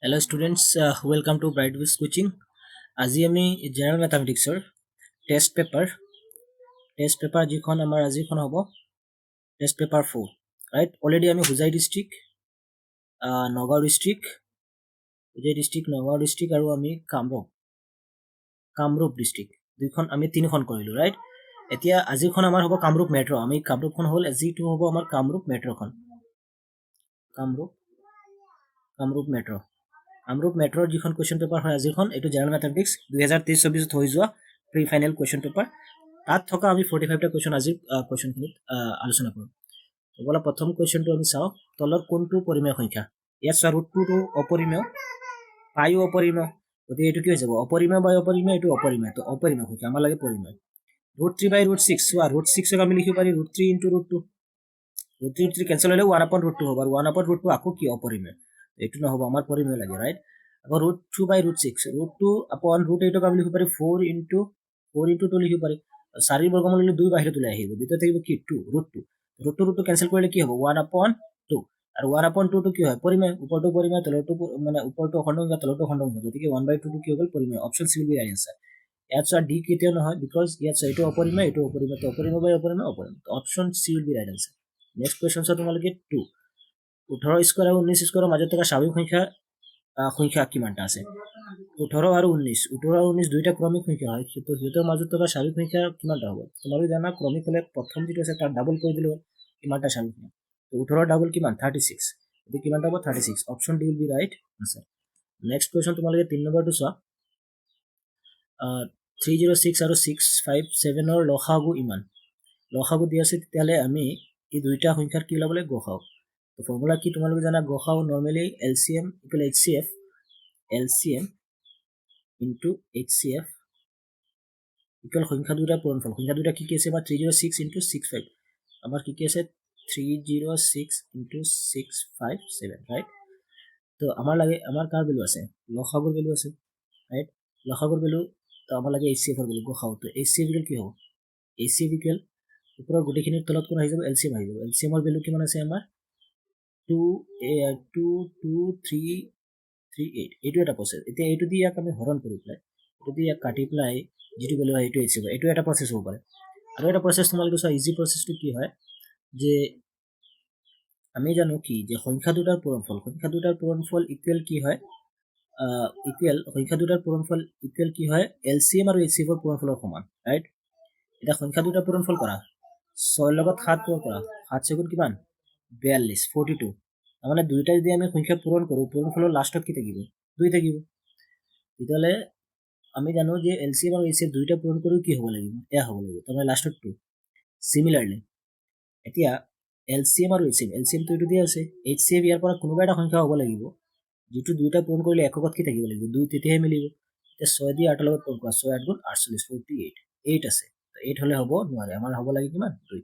Hello students, welcome to Brightwiz Coaching. আজি আমি general মেথামেটিক্সৰ test paper যিখন আমাৰ আজিখন হ'ব টেষ্ট পেপাৰ 4 ৰাইট অলৰেডি আমি হুজাই ডিষ্ট্ৰিক্ট নগাঁও ডিষ্ট্ৰিক্ট আৰু আমি কামৰূপ ডিষ্ট্ৰিক্ট দুইখন আমি তিনিখন কৰিলোঁ ৰাইট এতিয়া আজিখন আমাৰ হ'ব কামৰূপ মেট্ৰ' আমি কামৰূপখন হ'ল আজিটো হ'ব আমাৰ কামৰূপ মেট্ৰ'খন কামৰূপ মেট্ৰৰ যিখন কুৱেশ্যন পেপাৰ হয় আজিখন এইটো জেনাৰেল মেথামেটিক্স 2023-24 হৈ যোৱা প্ৰি ফাইনেল কুৱেশ্যন পেপাৰ তাত থকা আমি 45টা কুৱেশ্যন আজিৰ কুৱেশ্যনখিনিত আলোচনা কৰিম বলা প্ৰথম কুৱেশ্যনটো আমি চাওঁ তলৰ কোনটো পৰিমেয় সংখ্যা ইয়াত চোৱা ৰুটটো অপৰিমেয় পাইও অপৰিমেয় গতিকে এইটো কি হৈ যাব অপৰিমেয় বাই অপৰিমেয় এইটো অপৰিমেয় তো অপৰিমেয় সংখ্যা আমাৰ লাগে পৰিমেয় √3 বাই √6 চোৱা √6ক আমি লিখিব পাৰি √3 ইনটু √2 √3 কেনসেল হ'লে 1/√2 হ'ব আৰু 1/√2 আকৌ কি অপৰিমেয় এইটো নহব আমাৰ পৰিমেয় লাগে ৰাইট আকৌ √2 বাই √6 √2 আপন √8ক আমি লিখিব পাৰি 4 ইনটু 2 লিখিব পাৰি 4 বৰ্গমূল লৈ 2 বাহিৰত ওলাই আহিব ভিতৰত থাকিব কি 2 √2 কেনসেল কৰিলে কি হ'ব 1/2 আৰু 1/2 টো কি হয় পৰিমেয় ওপৰটো পৰিমেয় তলটো মানে ওপৰটো অখণ্ড সংখ্যা তলটো অখণ্ড সংখ্যা গতিকে 1/2 টো কি হ'ল পৰিমেয় option C will be right answer ইয়াত চোৱা ডি কেতিয়াও নহয় বিকজ ইয়াত চোৱা এইটো অপৰিমেয় তো অপৰিমেয় বাই অপৰিমেয় option C will be right answer next question চোৱা তোমালোকে 2 18 স্কোয়াৰ আৰু 19 স্কোয়াৰৰ মাজত থকা স্বাভাৱিক সংখ্যা কিমানটা আছে 18 আৰু 19 দুইটা ক্ৰমিক সংখ্যা হয় তো সিহঁতৰ মাজত থকা স্বাভাৱিক সংখ্যা কিমানটা হ'ব তোমালোকে জানা ক্ৰমিক হ'লে প্ৰথম যিটো আছে তাৰ ডাবল কৰি দিলে কিমানটা স্বাভাৱিক সংখ্যা তো 18 ডাবল কিমান 36 এটো কিমানটা হ'ব 36 option D will be right answer next question তোমালোকে 3 নম্বৰটো চোৱা 306 আৰু 657 ৰ লসাগু ইমান লসাগু দি আছে তেতিয়াহ'লে আমি এই দুইটা সংখ্যাৰ কি ল'ব লাগে গসাগু তো ফৰ্মুলা কি তোমালোকে জানা গসাগু normally LCM equal HCF LCM into HCF equal সংখ্যা দুটাৰ পূৰণফল সংখ্যা দুটা কি আছে আমাৰ 306 ইনটু 65 আমাৰ কি আছে 306 ইনটু 657 ৰাইট তো আমাৰ লাগে আমাৰ কাৰ ভ্যালু আছে লসাগুৰ ভ্যালু আছে ৰাইট লসাগুৰ ভ্যালু তো আমাৰ লাগে HCF এৰ ভ্যালু গসাগু তো HCF ইকুৱেল কি হ'ব HCF ইকুৱেল ওপৰৰ গোটেইখিনিৰ তলত কোন আহি যাব LCM আহি যাব LCM এৰ ভ্যালু কিমান আছে আমাৰ 22338 এইটো এটা প্ৰসেস এতিয়া এইটো দি ইয়াক আমি হৰণ কৰি পেলাই এইটো দি ইয়াক কাটি পেলাই যেটো ভ্যালু হয় এইটো HCF এইটো এটা প্ৰসেস হ'ব পাৰে আৰু এটা প্ৰসেস তোমালোকে চোৱা ইজি প্ৰসেসটো কি হয় যে আমি জানো কি যে সংখ্যা দুটাৰ পূৰণফল ইকুৱেল কি হয় সংখ্যা দুটাৰ পূৰণফল ইকুৱেল কি হয় LCM আৰু HCF ৰ পূৰণফলৰ সমান ৰাইট এটা সংখ্যা দুটাৰ পূৰণফল কৰা 6 লগত 7 পূৰণ কৰা 7 সেগুণ কিমান 42 42 মানে দুইটা যদি আমি সংখ্যা পূৰণ কৰো পূৰণফলৰ লাষ্টত কি থাকিব 2 থাকিব তেতিয়ালে আমি জানো যে LCM আৰু HCF দুইটা পূৰণ কৰি কি হ'ব লাগিব এয়া হ'ব লাগিব তাৰমানে লাষ্টত 2 সিমিলাৰলি এতিয়া LCM আৰু HCM তো এইটো দিয়া আছে HCF ইয়াৰ পৰা কোনোবা এটা সংখ্যা হ'ব লাগিব যেটো দুইটা পূৰণ কৰিলে এককত কি থাকিব লাগিব 2 তেতিয়াহে মিলিব এতিয়া 6 দি 8 লগত পূৰণ কৰা 6 8 গুণ 48 48 8 আছে তো 8 হলে হ'ব নোৱাৰে আমাৰ হ'ব লাগে কিমান 2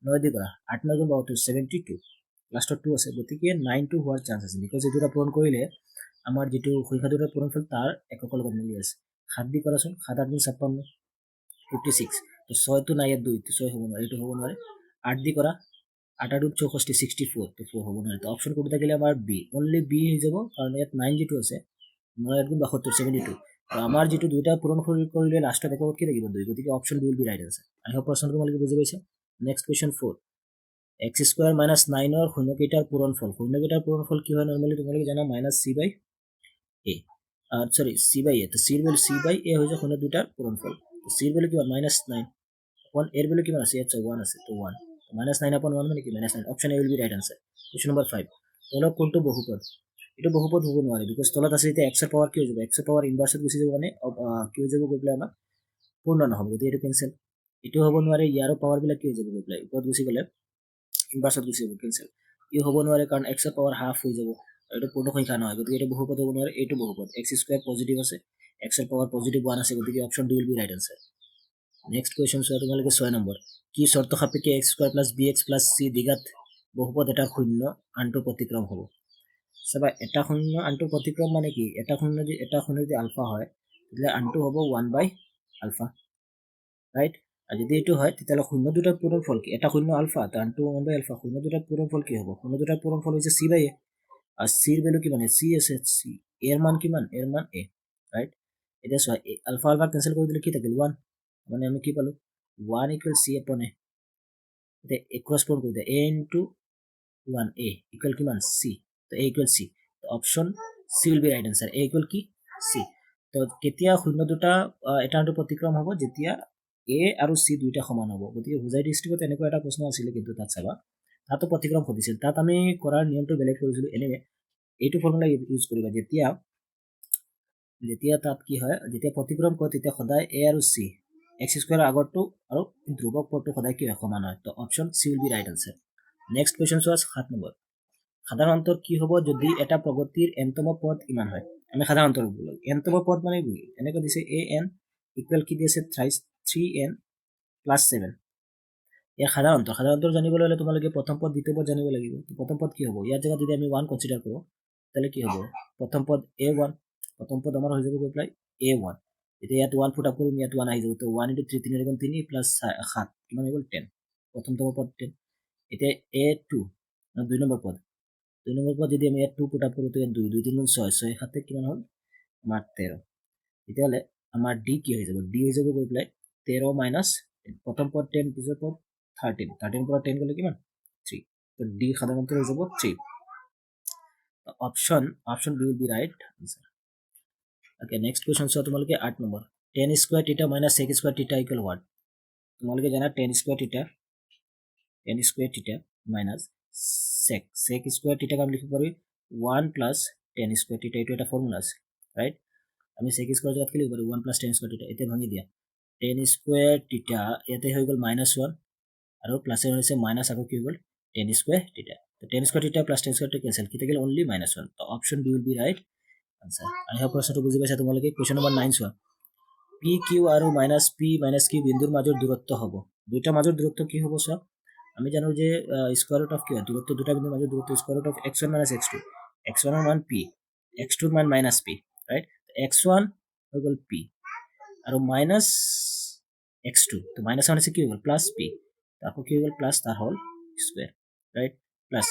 9 দি কৰা 8 9 গুণ 72 72 লাষ্টত 2 আছে গতিকে 9 টো হোৱাৰ চান্স আছে বিকজ এই দুটা পূৰণ কৰিলে আমাৰ যেটো সংখ্যা দুটাৰ পূৰণফল তাৰ এককৰ লগত মিলি আছে 7 দি কৰাচোন 7 8 গুণ 56 56 তো 6 তো নাই 2 তো 6 হ'ব নোৱাৰে এইটো হ'ব নোৱাৰে 8 দি কৰা 8 8 64 64 তো 4 হ'ব নোৱাৰে তো অপচন কোনটো থাকিলে আমাৰ বি অনলি বি হৈ যাব কাৰণ ইয়াত 9 যেটো আছে 9 8 গুণ 72 72 তো আমাৰ যেটো দুইটা পূৰণ কৰিলে লাষ্টত এককত কি থাকিব 2 গতিকে option B will be right answer I hope প্ৰশ্নটো তোমালোকে বুজি পাইছা নেক্সট কোৱেশ্চন 4 x² - 9 ৰ শূন্যকেইটাৰ পূৰণফল কি হয় নৰমালি তোমালোকে জানা -c/a সৰি c/a তো c/a হৈ যায় শূন্য দুটাৰ পূৰণফল তো c ৰ ভ্যালু কিমান -9 upon a ৰ ভ্যালু কিমান আছে ইয়াত 1 আছে তো 1 -9 upon 1 মানে কি -9 option A will be right answer question number 5 তলত কোনটো বহুপদ এটা বহুপদ হ'ব নোৱাৰে বিকজ তলত আছে এতিয়া x ৰ পাৱাৰ কি হৈ যাব x ৰ পাৱাৰ ইনভাৰ্সত গুচি যাব মানে কি হৈ যাব গৈ পেলাই আমাৰ পূৰ্ণ নহ'ব গতিকে এইটো কেনসেল এইটো হ'ব নোৱাৰে ইয়াৰ পাৱাৰ বিলাক কি হৈ যাব গৈ পেলাই ওপৰত গুচি গ'লে ইনভাৰ্সত গুচি যাব কেনসেল ই হ'ব নোৱাৰে কাৰণ x ৰ পাৱাৰ হাফ হৈ যাব এইটো পূৰ্ণ সংখ্যা নহয় গতিকে এইটো বহুপদ হ'ব নোৱাৰে এইটো বহুপদ x² পজিটিভ আছে x ৰ পাৱাৰ পজিটিভ 1 আছে গতিকে option D will be right answer next question চোৱা তোমালোকে 6 নম্বৰ কি শৰ্ত সাপেক্ষে x² + bx + c দিঘাত বহুপদ এটা শূন্য আনটো প্ৰতিক্ৰম হ'ব সবা এটা শূন্য আনটো প্ৰতিক্ৰম মানে কি এটা শূন্য যদি আলফা হয় তেতিয়ালে আনটো হ'ব 1/আলফা ৰাইট আৰু যদি এইটো হয় তেতিয়ালে শূন্য দুটাৰ পূৰণফল কি এটা শূন্য আলফা তাৰ আনটো 1/আলফা শূন্য দুটাৰ পূৰণফল কি হ'ব শূন্য দুটাৰ পূৰণফল হৈছে c/a আৰু c ৰ ভ্যালু কি মানে c আছে c এৰ মান কিমান এৰ মান a ৰাইট এতিয়া চোৱা আলফা আলফা কেনসেল কৰি দিলে কি থাকিল 1 মানে আমি কি পালো 1 = c upon a এতিয়া a correspond কৰি দিয়া a into 1 a equal কিমান c তো a equal c তো option c will be right answer a equal কি c তো কেতিয়া শূন্য দুটা এটা আনটো প্ৰতিক্ৰম হ'ব যেতিয়া a আৰু c দুইটা সমান হ'ব গতিকে হুজাই ডিস্ট্ৰিক্টত এনেকুৱা এটা প্ৰশ্ন আছিল কিন্তু তাত চাবা তাতো প্ৰতিক্ৰম সুধিছিল তাত আমি কৰাৰ নিয়মটো বেলেগ কৰিছিলো এনিৱে এইটো ফৰ্মুলা ইউজ কৰিবা যেতিয়া তাত কি হয় যেতিয়া প্ৰতিক্ৰম কৰে তেতিয়া সদায় a আৰু c x স্কয়াৰ আগৰটো আৰু ধ্ৰুবক পদটো সদায় কি হয় সমান হয় তো option c will be right answer next question চোৱা 7 নম্বৰ সাধাৰণতে কি হ'ব যদি এটা প্ৰগতিৰ nতম পদ ইমান হয় আমি সাধাৰণতে nতম পদ মানে এনেকৈ দিছে an ইকুৱেল কি দিছে 3n + 7 ইয়াৰ সাধাৰণতে জানিবলৈ হ'লে তোমালোকে প্ৰথম পদ দ্বিতীয় পদ জানিব লাগিব তো প্ৰথম পদ কি হ'ব ইয়াৰ জেগাত যদি আমি 1 কনসিডাৰ কৰো তাহলে কি হ'ব প্ৰথম পদ a1 প্ৰথম পদ আমাৰ হৈ যাব গৈ প্লাই a1 এতিয়া ইয়াত 1 ফুট আপ কৰিম ইয়াত 1 আহি যাব তো 1 * 3 3 * 3 + 7 কিমান হৈ গ'ল 10 প্ৰথমতম পদ 10 এতিয়া a2 দুই নম্বৰ পদ যদি আমি ইয়াত 2 পুট আপ কৰো তো ইয়াত 2 2 3 6 6 7 কিমান হ'ল আমাৰ 13 তেতিয়াহ'লে আমাৰ d কি হৈ যাব d হৈ যাব গৈ প্লাই 13 - প্ৰথম পদ 10 পিছৰ পদ 13 13 পৰা 10 গলে কিমান 3 তো d সাধাৰণতে হৈ যাব 3 option b will be right answer okay next question চোৱা তোমালোকে 8 নম্বৰ tan স্কয়াৰ থিটা - sec স্কয়াৰ থিটা ইকুৱেল what তোমালোকে জানা tan স্কয়াৰ থিটা sec স্কয়াৰ থিটা আমি লিখিব পাৰি 1 + tan স্কয়াৰ থিটা এইটো এটা ফৰ্মুলা আছে ৰাইট আমি sec স্কয়াৰ জগত কি লিখিব পাৰি 1 + tan স্কয়াৰ থিটা এতিয়া ভাঙি দিয়া tan স্কয়াৰ থিটা ইয়াতে হৈ গ'ল -1 আৰু প্লাস এর হইছে মাইনাস আকৌ কি হল tan স্কয়ার থিটা তো tan স্কয়ার থিটা + tan স্কয়ার থিটা ক্যান্সেল কি থাকিল অনলি -1 তো option B will be right answer I hope প্রশ্নটো বুঝি পাইছা তোমালোকে কোশ্চেন নম্বৰ 9 চোৱা পি কিউ আৰু -p - q বিন্দুৰ মাজৰ দূৰত্ব হ'ব দুইটা মাজৰ দূৰত্ব কি হ'ব চোৱা আমি জানো যে স্কয়াৰ ৰুট অফ কি হয় দূৰত্ব দুটা বিন্দুৰ মাজৰ দূরত্ব square root of x1 - x2 x1 এর মান p x2 এর মান -p রাইট x1 হৈ গ'ল p আৰু -x2 তো মাইনাস মানে কি হৈ গ'ল +p তারপর কি হল প্লাস তার whole square right plus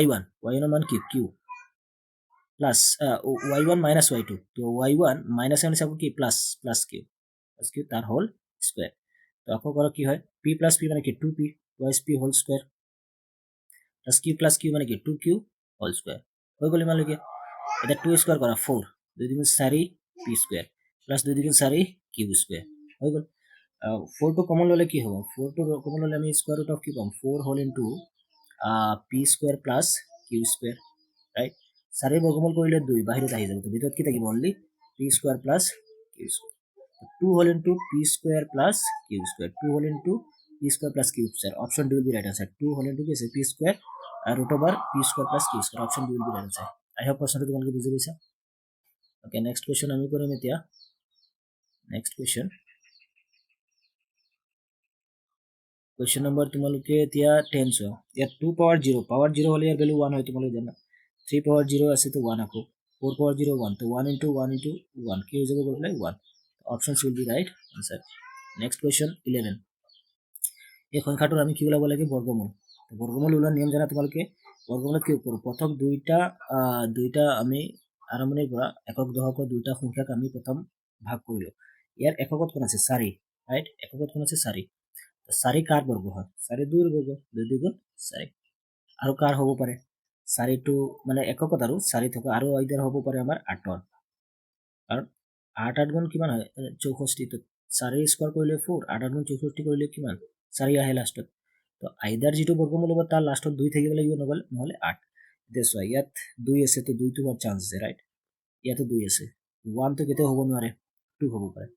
y1 এর মান কি q প্লাস y1 - y2 তো y1 মাইনাস মানে সব কি প্লাস q তার হোল স্কয়ার তো আকৌ করো কি হয় p + p মানে কি 2p twice p whole square plus q + q মানে কি 2q হোল স্কয়ার হৈ গ'ল ইমানলৈকে এটা 2 স্কয়ার করা 4 2 × 4 p square plus 2 × 4 q square হৈ গ'ল 4 টো কমন ললে কি হ'ব 4 টো কমন ললে আমি স্কয়ার রুট অফ কি পাম 4 whole into p square plus q square right 4 বর্গমূল কৰিলে 2 বাহিৰত আহি যাব তো ভিতৰত কি থাকিব only p square plus q square 2 whole into p square plus q square 2 whole into p square plus q square option D will be right answer 2 whole into কি আছে p square root over p square plus q square option D will be right answer I hope প্রশ্নটো তোমালোকে বুজি পাইছা okay next question আমি কৰিম এতিয়া next question question number তোমালোকে এতিয়া 10 চোৱা ইয়াত 2 পাৱাৰ 0 হলে ইয়াৰ ভ্যালু 1 হয় তোমালোকে জানা 3 পাৱাৰ 0 আছে তো 1 আকৌ 4 পাৱাৰ 0 1 তো 1 * 1 * 1 কি হৈ যাব গৈ 1 option will be right answer next question 11 এই সংখ্যাটোৰ আমি কি ওলাব লাগে বৰ্গমূল বৰ্গমূল ওলোৱাৰ নিয়ম জানা তোমালোকে বৰ্গমূলত কি কৰোঁ প্ৰথম দুইটা আমি আৰম্ভণিৰ পৰা একক দশকৰ দুইটা সংখ্যাক আমি প্ৰথম ভাগ কৰিলো ইয়াৰ এককত কোন আছে 4 ৰাইট এককত কোন আছে 4 4 কাৰ বৰ্গ হয় 4 2 বৰ্গ 2 2 গুণ 4 আৰু কাৰ হ'ব পাৰে 4 টো মানে এককত আৰু 4 থকা আৰু আইদাৰ হ'ব পাৰে আমাৰ 8 কাৰণ 8 8 গুণ কিমান হয় 64 তো 4 স্কয়াৰ কৰিলে 4 8 8 গুণ 64 কৰিলে কিমান 4 আহে লাষ্টত তো আইদাৰ যেটো বৰ্গমূল হ'ব তাৰ লাষ্টত 2 থাকিব লাগিব নহলে 8 এতিয়া চোৱা ইয়াত 2 আছে তো 2 টো হোৱাৰ চান্স আছে ৰাইট ইয়াতো 2 আছে 1 তো কেতিয়া হ'ব নোৱাৰে 2 হ'ব পাৰে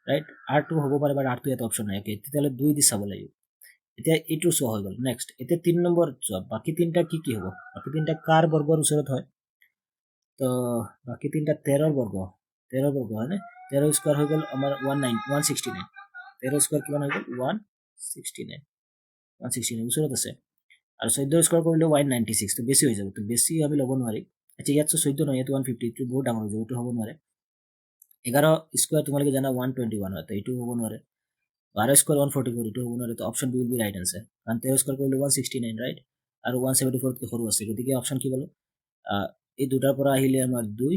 ৰাইট আৰ 2 হ'ব পাৰে বাট আর 2 এত অপশন নাই তেতিয়ালে 2 দি চাব লাগিব এতিয়া এইটো চোৱা হৈ গ'ল নেক্সট এতিয়া 3 নম্বৰ চোৱা বাকি তিনটা কি হ'ব বাকি তিনটা কাৰ বৰ্গৰ ওচৰত হয় তো বাকি তিনটা 13 বৰ্গ হয় না 13 স্কয়াৰ হৈ গ'ল আমাৰ 169 13 স্কয়াৰ কিমান হৈ গ'ল 169 ওচৰত আছে আৰু 14 স্কয়াৰ কৰিলে 196 তো বেছি হৈ যাব তো বেছি আমি ল'ব নোৱাৰি আচ্ছা ইয়াত 14 নহয় ইয়াত 150 তো বহুত ডাঙৰ হৈ যাব এইটো হ'ব নোৱাৰে 11 স্কয়াৰ তোমালোকে জানা 121 হয় তো এইটো হ'ব নোৱাৰে 12 স্কয়াৰ 144 এইটো হ'ব নোৱাৰে তো option B will be right answer কাৰণ 13 স্কয়াৰ কৰিলে 169 ৰাইট আৰু 174 কে সৰু আছে গতিকে অপশন কি পালো এই দুটাৰ পৰা আহিলে আমাৰ 2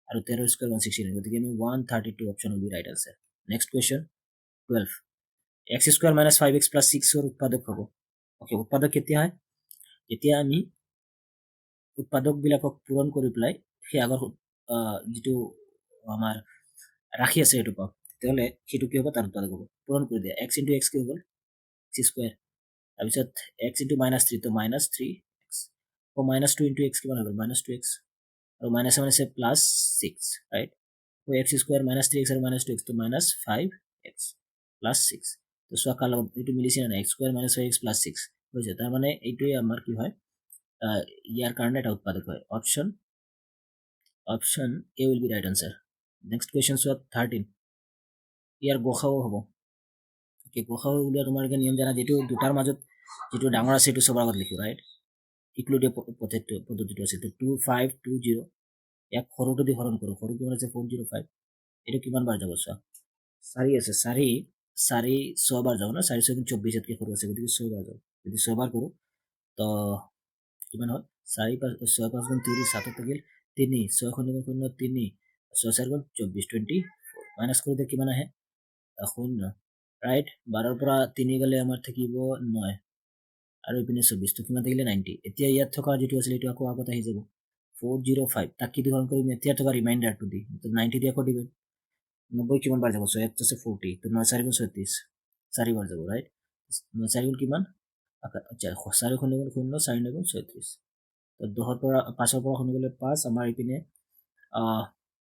আৰু 13 স্কয়াৰ 169 গতিকে আমি 132 option will be right answer next question 12 x square minus 5x plus 6 এর উৎপাদক হ'ব ওকে উৎপাদক কেতিয়া হয় যেতিয়া আমি উৎপাদক বিলাকক পূৰণ কৰি পেলাই সেই আগৰ যেটো আমাৰ ৰাখি আছে এটো পাও তেতিয়াহলে সেটো কি হ'ব তাৰ উৎপাদক হ'ব পূৰণ কৰি দিয়া x * x কি হ'ব x স্কয়াৰ তাৰপিছত x * -3 তো -3x ও -2 * x কিমান হ'ব -2x আৰু মাইনাস মানে প্লাস 6 ৰাইট তো x স্কয়াৰ -3x আৰু -2x তো -5x প্লাস 6 তো সো কালো এটো মিলিছে না x স্কয়ার -5x প্লাস 6 হইছে তার মানে এইটোই আমাৰ কি হয় ইয়াৰ কাৰণে এটা উৎপাদক হয় option A will be right answer next question so 13 ইয়াৰ গসাও হ'ব ওকে গসাও উলিয়া তোমালোকে নিয়ম জানা যেটো দুটাৰ মাজত যেটো ডাঙৰ আছে এটো সবাৰ আগত লিখো ৰাইট ইকুইলিটি পদ্ধতিটো আছে তো 2520 এক সৰুটো দি হৰণ কৰো সৰু কিমান আছে 405 এটা কিমান বাৰ যাব চোৱা 4 আছে 4 6 বাৰ যাব না 4 6 24 এতকে সৰু আছে গতিকে 6 বাৰ যাব যদি 6 বাৰ কৰো তো কিমান হয় 4 5 6 5 গুণ 30 7 থাকিল 3 6 গুণ 0 3 6 4 গুণ 24 24 মাইনাস কৰি দিলে কিমান আহে 0 ৰাইট 12 পৰা 3 গলে আমাৰ থাকিব 9 আৰু ইপিনে 24 তো কিমান থাকিলে 90 এতিয়া ইয়াত থকা যেটো আছিল এটো আকৌ আগত আহি যাব 405 তাক কি হৰণ কৰিম এতিয়া থকা ৰিমাইন্ডাৰটো দি তো 90 দি আকৌ ডিভাইড 90 কিমান বাৰ যাব সো এক আছে 40 তো 9 4 গুণ 36 4 বাৰ যাব ৰাইট 9 4 গুণ কিমান আচ্ছা 4 গুণ 0 4 গুণ 36 তো 10 ৰ পৰা 5 ৰ পৰা গলে 5 আমাৰ ইপিনে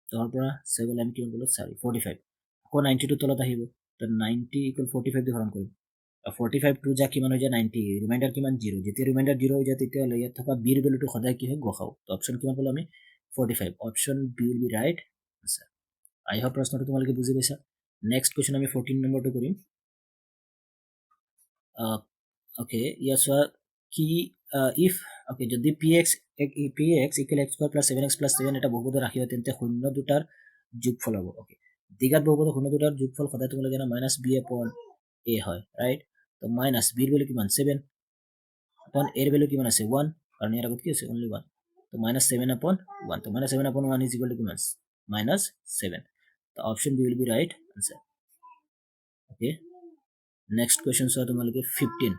10 ৰ পৰা 7 আমি কিমান গলো 4 45 আকৌ 90 টো তলত আহিব তো 90 45 দি হৰণ কৰিম 45 টু যা কিমান হৈ যায় 90 ৰিমাইন্ডাৰ কিমান 0 যেতিয়া ৰিমাইন্ডাৰ 0 হৈ যায় তেতিয়া ইয়াত থকা b ৰ ভ্যালুটো সদায় কি হয় গসাও তো অপচন কিমান পালো আমি 45 option B will be right answer I hope প্ৰশ্নটো তোমালোকে বুজি পাইছা নেক্সট কোৱেশ্চন আমি 14 নম্বৰটো কৰিম ওকে ইয়াছ কি ইফ ওকে যদি px equal x square plus 7x plus 7 এটা বহুপদ ৰাখি হয় তেন্তে শূন্য দুটাৰ যোগফল হ'ব ওকে দ্বিঘাত বহুপদ শূন্য দুটাৰ যোগফল সদায় তোমালোকে জানা -b/a হয় ৰাইট তো মাইনাস b এর ভ্যালু কিমান 7 upon a এর ভ্যালু কিমান আছে 1 কারণ এর আগত কি আছে only 1 তো -7/1 তো -7/1 is equal to কিমান -7 তো option B will be right answer okay next question so তোমালোকে 15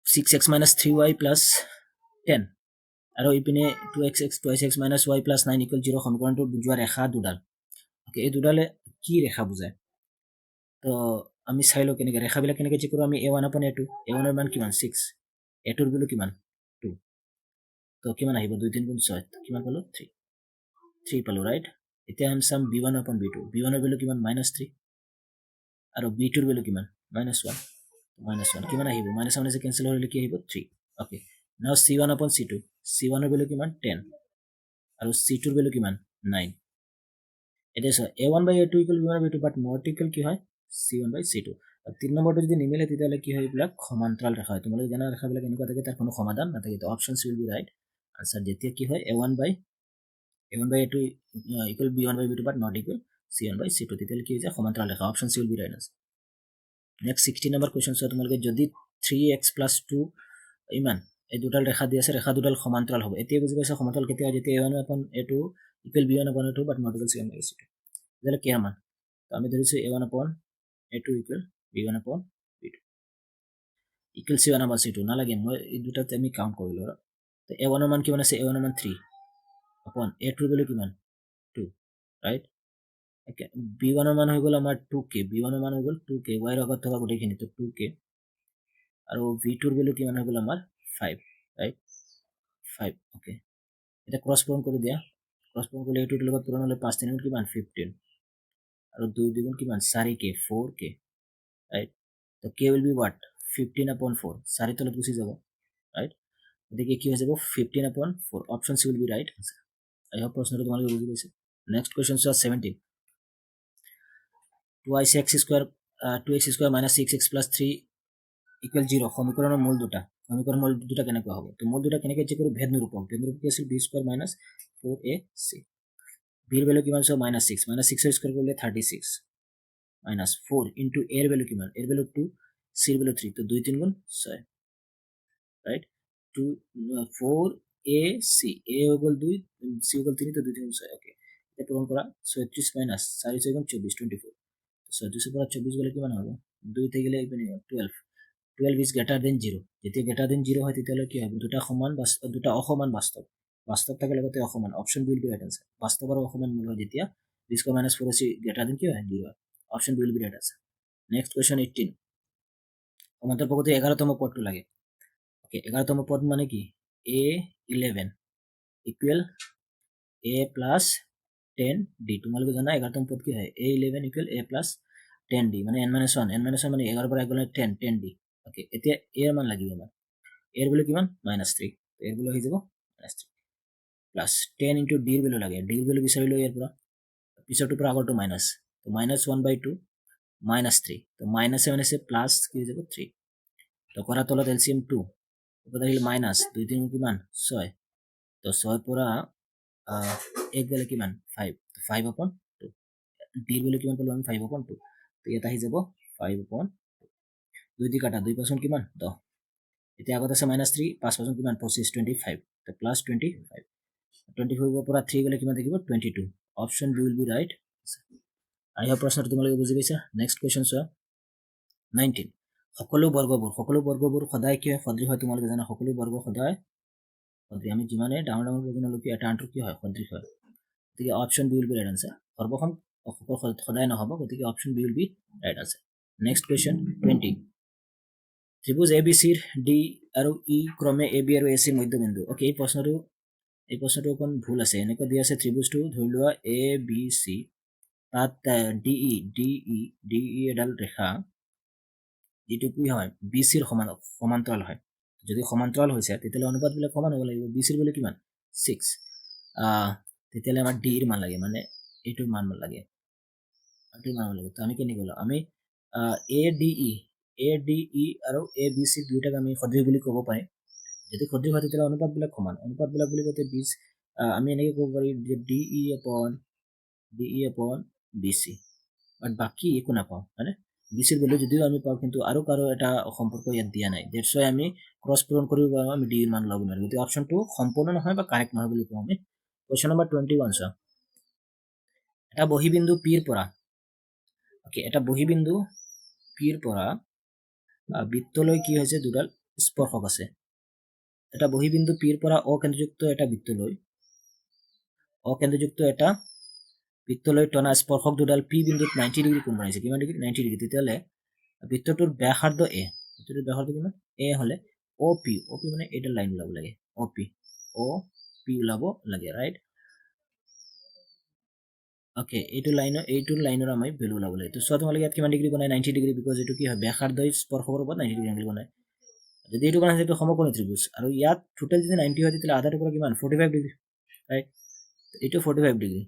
6x minus 3y plus 10 আৰু ইপিনে 2x twice x minus y plus 9 equal 0 সমীকৰণটো বুজোৱা ৰেখা দুডাল ওকে এই দুডালে কি ৰেখা বুজায় তো আমি চাইলো কেনেকে ৰেখাবিলাক কেনেকে চেক কৰো আমি a1 upon a2 a1 এর মান কিমান 6 a2 এর ভ্যালু কিমান 2 তো কিমান আহিব 2 3 গুণ 6 কিমান পালো 3 পালো রাইট এতিয়া আমি চাম b1 upon b2 b1 এর ভ্যালু কিমান -3 আৰু b2 এর ভ্যালু কিমান -1 কিমান আহিব -1 যে ক্যান্সেল হলে কি আহিব 3 ওকে নাও c1 upon c2 c1 এর ভ্যালু কিমান 10 আৰু c2 এর ভ্যালু কিমান 9 এটা আছে a1 by a2 equal b1 by b2 but not equal কি হয় c1 by c2 আর 3 নম্বৰটো যদি নিমিলে তেতিয়ালে কি হয় এইবিলাক সমান্তৰাল ৰেখা হয় তোমালোকে জানা ৰেখাবিলাক এনেকুৱা থাকে তাৰ কোনো সমাধান নাথাকে তো options will be right answer যেতিয়া কি হয় a1 by a2 equal b1 by b2 but not equal c1 by c2 তেতিয়ালে কি হৈ যায় সমান্তৰাল ৰেখা options will be right answer next 16 number question so তোমালোকে যদি 3x + 2 ইমান এই দুটাল ৰেখা দি আছে ৰেখা দুটাল সমান্তৰাল হ'ব এতিয়া বুজি পাইছা সমান্তৰাল কেতিয়া হয় যেতিয়া a1 upon a2 equal b1 upon a2 but not equal c1 by c2 তাহলে কি মান তো আমি ধরিছো a1 upon a2 equal b1 upon b2 equal c1 upon c2 না লাগে মই এই দুটাতে আমি কাউন্ট কৰিলো তো a1 এর মান কিমান আছে a1 এর মান 3 upon a2 এর ভ্যালু কিমান 2 রাইট b1 এর মান হৈ গল আমাৰ 2k b1 এৰ মান হৈ গল 2k y এৰ আগত থকা গোটেইখিনি তো 2k আৰু v2 এৰ ভ্যালু কিমান হৈ গল আমাৰ 5 ৰাইট 5 ওকে এটা ক্ৰস পূৰণ কৰি দিয়া ক্ৰস পূৰণ কৰিলে এইটোৰ লগত পূৰণ হলে 5 3 কিমান 15 আৰু 2 2 কিমান 4k 4k right তো k will be what 15 upon 4 4 তলত গুচি যাব right গতিকে কি হৈ যাব 15 upon 4 options will be right answer I hope প্ৰশ্নটো তোমালোকে বুজি পাইছে next question is 17 2x square 2x square minus 6x plus 3 equal 0 সমীকৰণৰ মূল দুটা কেনেকৈ হ'ব তো মূল দুটা কেনেকৈ চেক কৰো ভেদ নিৰূপক কি আছিল b square minus 4ac b এর ভ্যালু কিমান সো -6 6 এর স্কয়ার করলে 36 minus 4 into a এর ভ্যালু কিমান এর ভ্যালু 2 c এর ভ্যালু 3 তো 2 3 গুণ 6 right 2 4 এ সি এ হৈ গ'ল 2 সি হৈ গ'ল 3 তো 2 3 6 ওকে এটা পূৰণ কৰা 36 মাইনাস 4 6 24 24 36 পৰা 24 গ'লে কিমান হ'ব 2 থাকিলে ইপিনে 12 12 is greater than 0 যেতিয়া greater than 0 হয় তেতিয়ালে কি হ'ব দুটা সমান দুটা অসমান বাস্তৱ বাস্তৱ থাকে লগতে অসমান option will be right answer বাস্তৱ আৰু অসমান মূল হয় যেতিয়া b square minus 4ac greater than কি হয় 0 option will be right answer next question 18 আমাদের পক্ষে 11তম পদটো লাগে ওকে 11তম পদ মানে কি a11 equal a plus 10d তোমালোকে জানা 11তম পদ কি হয় a11 equal a plus 10d মানে n minus 1 মানে 11 পৰা গ'লে 10 10d ওকে এতিয়া a এৰ মান লাগিব আমাৰ a এর ভ্যালু কিমান -3 তো এর ভ্যালু হৈ যাব -3 প্লাস 10 into d এর ভ্যালু লাগে d এর ভ্যালু বিচাৰিলো ইয়াৰ পৰা পিছৰটো পৰা আগৰটো মাইনাস তো -1/2 -3 তো মাইনাস 7 আছে প্লাস কি হৈ যাব 3 তো কৰা তলত এলসিএম 2 ওপৰত আহিল মাইনাস 2 3 কিমান 6 তো 6 পৰা 1 গ'লে কিমান 5 তো 5/2 d এর ভ্যালু কিমান পালো আমি 5/2 তো ইয়াত আহি যাব 5/2 2 দি কাটা 2% কিমান 10 এতিয়া আগত আছে -3 5% কিমান 25 25 তো প্লাস 25 24 পৰা 3 গ'লে কিমান থাকিব 22 option B will be right I hope প্ৰশ্নটো তোমালোকে বুজি পাইছা নেক্সট কোৱেশ্চন চোৱা 19 সকলো বৰ্গবোৰ সদায় কি হয় সদৃশ হয় তোমালোকে জানা সকলো বৰ্গ সদায় সদৃশ আমি যিমানে ডাঙৰ ডাঙৰ বৰ্গলৈকে এটা আনটো কি হয় সদৃশ হয় গতিকে option B will be right answer সৰ্বখন সদায় নহব গতিকে option B will be right answer next question 20 ত্ৰিভুজ এবিসিৰ ডি আৰু ই ক্ৰমে এ বি আৰু এ চিৰ মধ্যবিন্দু ওকে এই প্ৰশ্নটো অকণ ভুল আছে এনেকৈ দিয়া আছে ত্ৰিভুজটো ধৰি লোৱা এ বি চি তাত ডি ই এডাল ৰেখা যেটো কি হয় বি চিৰ সমান্তৰাল হয় যদি সমান্তৰাল হৈছে তেতিয়ালে অনুপাতবিলাক সমান হ'ব লাগিব বি চিৰ ভ্যালু কিমান 6 তেতিয়ালে আমাৰ ডি এৰ মান লাগে মানে এইটোৰ মান লাগে তো আমি কি নিগলো আমি এ ডি ই আৰু এ বি চি দুইটাক আমি সদৃশ বুলি ক'ব পাৰি যদি সদৃশ হয় তেতিয়ালে অনুপাতবিলাক সমান অনুপাতবিলাক বুলি কওঁতে আমি এনেকৈ ক'ব পাৰি যে ডি ই আপন বি চি বাট বাকি একো নাপাওঁ হয়নে বি চিৰ ভ্যালু যদিও আমি পাওঁ কিন্তু আৰু কাৰো এটা সম্পৰ্ক ইয়াত দিয়া নাই দ্যাটছ ওয়াই আমি ক্ৰস পূৰণ কৰিব পাৰোঁ আমি ডি এৰ মান ল'ব নোৱাৰো গতিকে অপশনটো সম্পূৰ্ণ নহয় বা কাৰেক্ট নহয় বুলি কওঁ আমি কোৱেশ্চন নম্বৰ 21 চোৱা এটা বহিবিন্দু পিৰ পৰা ওকে এটা বহিবিন্দু পিৰ পৰা বৃত্তলৈ কি হৈছে দুডাল স্পৰ্শক আছে এটা বহিবিন্দু পিৰ পৰা অকেন্দ্ৰযুক্ত এটা বৃত্তলৈ টনা স্পৰ্শক দুডাল পি বিন্দুত 90 ডিগ্ৰী কোণ বনাইছে কিমান ডিগ্ৰী 90 ডিগ্ৰী তেতিয়ালে বৃত্তটোৰ ব্যাসাৰ্ধ এ বৃত্তটোৰ ব্যাসাৰ্ধ কিমান এ হলে অ পি মানে এইডাল লাইন ওলাব লাগে অ পি ওলাব লাগে ৰাইট ওকে এইটো লাইনৰ আমি ভ্যালু ওলাব লাগে তো চোৱা তোমালোকে ইয়াত কিমান ডিগ্ৰী বনাই 90 ডিগ্ৰী বিকজ এইটো কি হয় ব্যাসাৰ্ধই স্পৰ্শকৰ ওপৰত 90 ডিগ্ৰী এংগল বনায় যদি এইটো বনাইছে এইটো সমকোণী ত্ৰিভুজ আৰু ইয়াত টোটাল যদি 90 হয় তেতিয়ালে আধাটোৰ পৰা কিমান 45 ডিগ্ৰী ৰাইট এইটো 45 ডিগ্ৰী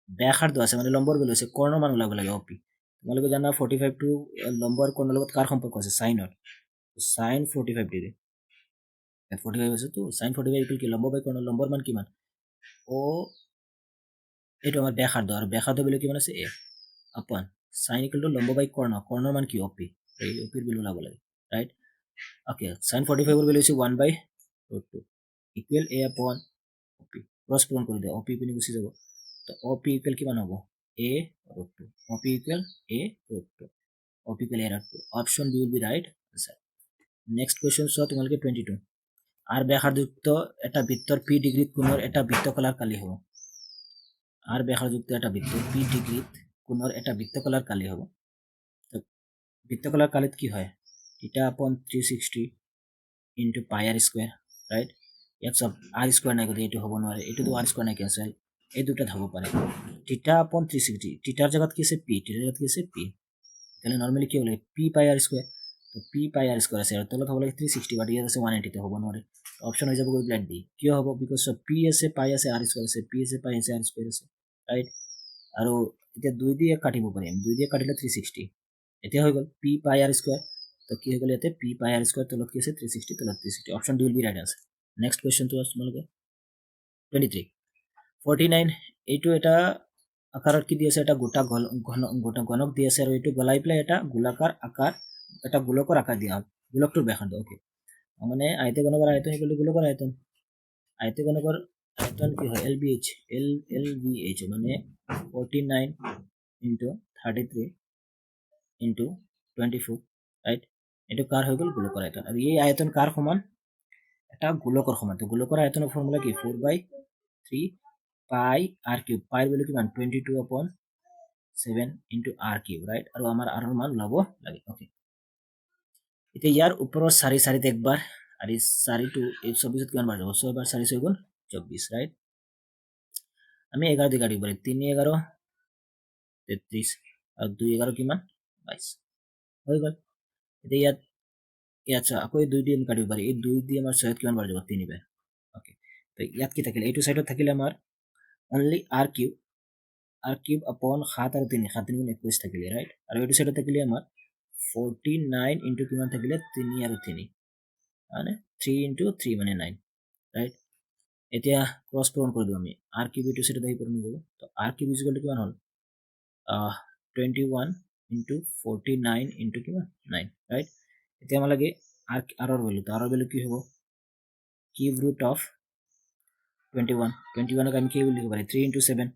ব্যাসাৰ্ধ আছে মানে লম্বৰ ভ্যালু আছে কৰ্ণৰ মান ওলাব লাগে অপি তোমালোকে জানা 45 টো লম্বৰ কৰ্ণৰ লগত কাৰ সম্পৰ্ক আছে সাইনৰ sin 45 ডিগ্ৰী 45 আছে তো sin 45 ইকুৱেল কি লম্ব বাই কৰ্ণৰ লম্বৰ মান কিমান ও এইটো আমাৰ ব্যাসাৰ্ধ আৰু ব্যাসাৰ্ধ ভ্যালু কিমান আছে a আপন sin ইকুৱেল টু লম্ব বাই কৰ্ণৰ মান কি অপি এই অপিৰ ভ্যালু ওলাব লাগে ৰাইট ওকে sin 45 এৰ ভ্যালু আছে 1/√2 ইকুৱেল a আপন অপি ক্ৰস পূৰণ কৰে দাও অপি পিনে গুছি যাব তো অপি ইকুৱেল কিমান হ'ব a√2 OP equal a√2 OP equal a√2 option B will be right answer next question so তোমালোকে 22 আৰ ব্যাসাৰ্ধযুক্ত এটা বৃত্তৰ p ডিগ্ৰীত কোণৰ এটা বৃত্তকলাৰ কালি হ'ব আৰ ব্যাসাৰ্ধযুক্ত এটা বৃত্ত p ডিগ্ৰীত কোণৰ এটা বৃত্তকলাৰ কালি হ'ব তো বৃত্তকলাৰ কালিত কি হয় থিটা আপন 360 into pi r square right ইয়াত সব r square নাই গতিকে এইটো হ'ব নোৱাৰে এইটোতো r square নাই কেনসেল এই দুটা হ'ব পাৰে থিটা আপন 360 থিটাৰ জায়গাত কি আছে p থিটাৰ জায়গাত কি আছে p তাহলে নরমালি কি হলে p pi r square তো p pi r square আছে আৰু তলত হ'ব লাগে 360 বাট ইয়াত আছে 180 তো হ'ব নোৱাৰে অপশন হৈ যাব গৈ ব্লাড ডি কি হ'ব বিকজ অফ p আছে pi আছে r square আছে p আছে pi আছে r square আছে ৰাইট আৰু এতিয়া 2 দিয়ে কাটিব পাৰিম 2 দিয়ে কাটিলে 360 এতিয়া হৈ গল p pi r square তো কি হৈ গল ইয়াতে p pi r square তলত কি আছে 360 তলত 360 option D will be right answer next question তো আছে তোমালোকে 23 49 এইটো এটা আকাৰত কি দি আছে এটা গোটা গণক দি আছে আৰু এইটো গলাই প্লাই এটা গোলাকাৰ আকাৰ এটা গোলকৰ আকাৰ দিয়া গোলকটোৰ ব্যাসাৰ্ধ ওকে মানে আয়ত গণকৰ আয়তন ইকুৱেল টু গোলকৰ আয়তন আয়তঘনকের আয়তন কি হয় LBH LBH মানে 49 ইন্টু 33 ইন্টু 24 রাইট এটা কার হয়ে গেল গোলকের আয়তন আর এই আয়তন কার সমান এটা গোলকের সমান তো গোলকের আয়তনের ফর্মুলা কি 4/3 পাই r কিউব পাইৰ ভ্যালু কিমান 22/7 into r cube right R আমাৰ r মান লব লাগে ওকে এতিয়া ইয়াৰ ওপৰৰ চাৰিত একবাৰ আৰ এই 4 এই 24 কিমান বাৰ যাব 6 বাৰ 4 6 গুণ 24 রাইট আমি 11 দিয়ে কাটিব পারি 3 11 33 আর 2 11 কিমান 22 হৈ গ'ল এতিয়া ইয়াত আকৌ এই 2 দিয়ে আমি কাটিব পারি এই 2 দিয়ে আমাৰ 6 কিমান বাৰ যাব 3 বাৰ ওকে তো ইয়াত কি থাকিলে এইটো সাইডত থাকিলে আমাৰ অনলি r কিউব আপন 7 আৰু 3 7 গুণ 21 থাকিলে ৰাইট আৰু এইটো সাইডত থাকিলে আমাৰ 49 ইন্টু কিমান থাকিলে 3 আৰু 3 মানে 3 ইন্টু 3 মানে 9 রাইট এতিয়া ক্রস পূরণ করে দিও আমি r কিউব ইন্টু সেটা দাই পূরণ দেব তো r cube is equal to কিমান হল 21 ইন্টু 49 ইন্টু কিমান 9 রাইট এতিয়া আমাৰ লাগে r ৰ ভ্যালু কি হ'ব কিউব ৰুট অফ 21 ক আমি কি বুলি লিখিব পাৰি 3 ইন্টু 7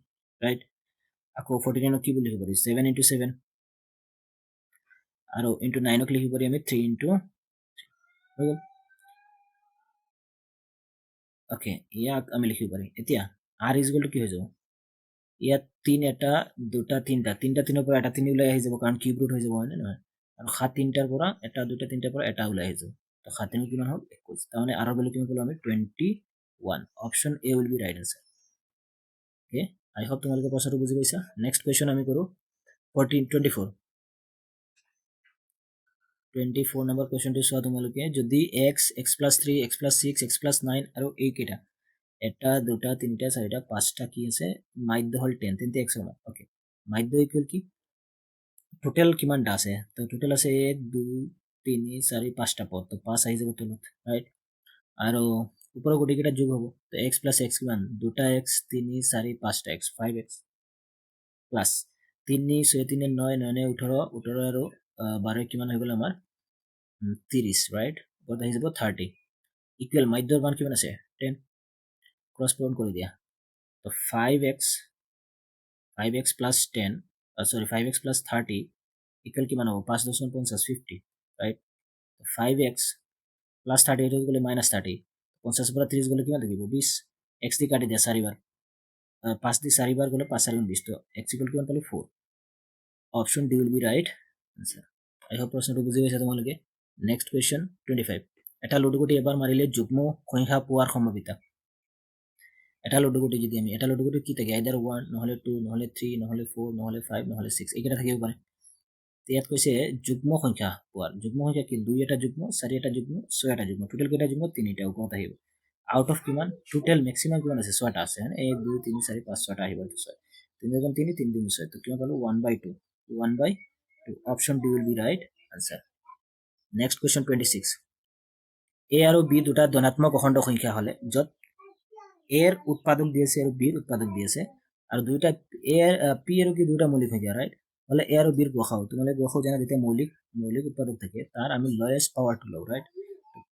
ৰাইট আকৌ 49 কি বুলি লিখিব পাৰি 7 ইন্টু 7 আৰু ইন্টু 9 ক লিখিব পাৰি আমি 3 ইন্টু হৈ গ'ল ওকে ইয়াক আমি লিখিব পাৰি এতিয়া r ইজ ইকুয়াল টু কি হৈ যাব ইয়াত 3 এটা 2টা 3টা 3ৰ পৰা এটা 3 ওলাই আহি যাব কাৰণ কিউব ৰুট হৈ যাব হয় নে নহয় আৰু 7 3টাৰ পৰা এটা 2টা 3টাৰ পৰা এটা ওলাই আহি যাব তো 7 3 কিমান হ'ল 21 তাৰ মানে r ৰ ভ্যালু কিমান পালো আমি 21 option A will be right answer okay I hope তোমালোকে প্ৰশ্নটো বুজি পাইছা নেক্সট কোৱেশ্চন আমি কৰো 24 নম্বৰ কোৱেশ্চনটো চোৱা তোমালোকে যদি x x + 3 x + 6 x + 9 আৰু এই কেইটা এটা 2টা 3টা 4টা 5টা কি আছে মাধ্য হল 10 তেন্তে x সমান ওকে মাধ্য ইকুয়াল কি টোটাল কিমানটা আছে তো টোটাল আছে 1 2 3 4 5টা পদ তো 5 আহি যাব তলত রাইট আৰু উপৰৰ গোটেইকেইটা যোগ হ'ব তো x + x কিমান 2টা x 3 4 5টা x 5x প্লাস 3 6 3 9 9 18 18 আৰু 12 কিমান হৈ গ'ল আমাৰ 30 ৰাইট ওপৰত আহি যাব 30 ইকুয়াল মাধ্যৰ মান কিমান আছে 10 ক্রস পূরণ করে দিয়া তো 5x plus 10 sorry 5x plus 30 equal কিমান হ'ব 5 10 50 50 রাইট 5x plus 30 এটা গলে minus 30 50 পৰা 30 গলে কিমান থাকিব 20 x দি কাটি দিয়া 4 বাৰ 5 দি 4 বাৰ গলে 5 4 20 তো x ইকুয়াল কিমান পালো 4 option D will be right answer I hope প্ৰশ্নটো বুজি পাইছা তোমালোকে নেক্সট কোৱেশ্চন 25 এটা লুডুগুটি এবাৰ মাৰিলে যুগ্ম সংখ্যা পোৱাৰ সম্ভাৱিতা এটা লুডুগুটি যদি আমি এটা লুডুগুটি কি থাকে আইদার 1 নহলে 2 নহলে 3 নহলে 4 নহলে 5 নহলে 6 এইকেইটা থাকিব পাৰে ইয়াত কৈছে যুগ্ম সংখ্যা পোৱাৰ যুগ্ম সংখ্যা কি 2 এটা যুগ্ম 4 এটা যুগ্ম 6 এটা যুগ্ম টোটাল কেইটা যুগ্ম 3টা ওপৰত আহিব আউট অফ কিমান টোটাল ম্যাক্সিমাম কিমান আছে 6টা আছে মানে 1 2 3 4 5 6টা আহিব তো 6 3 গুণ 3 3 গুণ 6 তো কিমান পালো 1/2 1/2 option D will be right answer next question 26 a আৰু b দুটা ধনাত্মক অখণ্ড সংখ্যা হলে যত এর উৎপাদক দিয়েছে আর বির উৎপাদক দিয়েছে আর দুইটা পি আর কি দুইটা মৌলিক সংখ্যা রাইট বলে এ আর বির গসাও তোমালে গসাও জানা যেটা মৌলিক উৎপাদক থাকে তার আমি লয়েস্ট পাওয়ারটো লও রাইট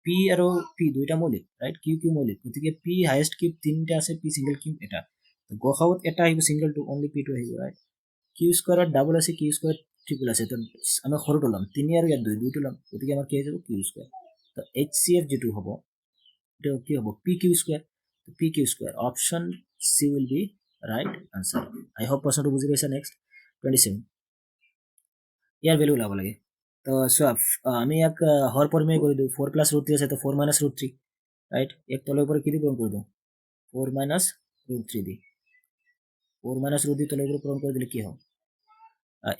পি আর পি দুইটা মৌলিক রাইট কিউ কিউ মৌলিক গতিকে পি হাইয়েস্ট কিউব 3টা আছে পি সিঙ্গেল কিউব এটা তো গসাওত এটা আহিব single two only P two আহিব রাইট কিউ স্কয়ার ডাবল আছে কিউ স্কয়ার ট্রিপল আছে তো আমি সৰুটো লম 3 আৰু ইয়াত 2 দুইটো লম গতিকে আমাৰ কি হৈ যাব কিউ স্কয়ার তো এইচসিএফ যেটো হ'ব এটা কি হ'ব P Q square pq square option c will be right answer I hope প্ৰশ্নটো বুজি পাইছা next 27 ইয়াৰ ভ্যালু ওলাব লাগে তো সব আমি এক হর পরিমেয় করে দিও 4 plus root 3 আছে তো 4 minus root 3 রাইট এক তলের উপরে কি দিয়ে পূরণ করে দিও 4 minus root 3 দিয়ে 4 minus root 3 তলের উপরে পূরণ করে দিলে কি হবে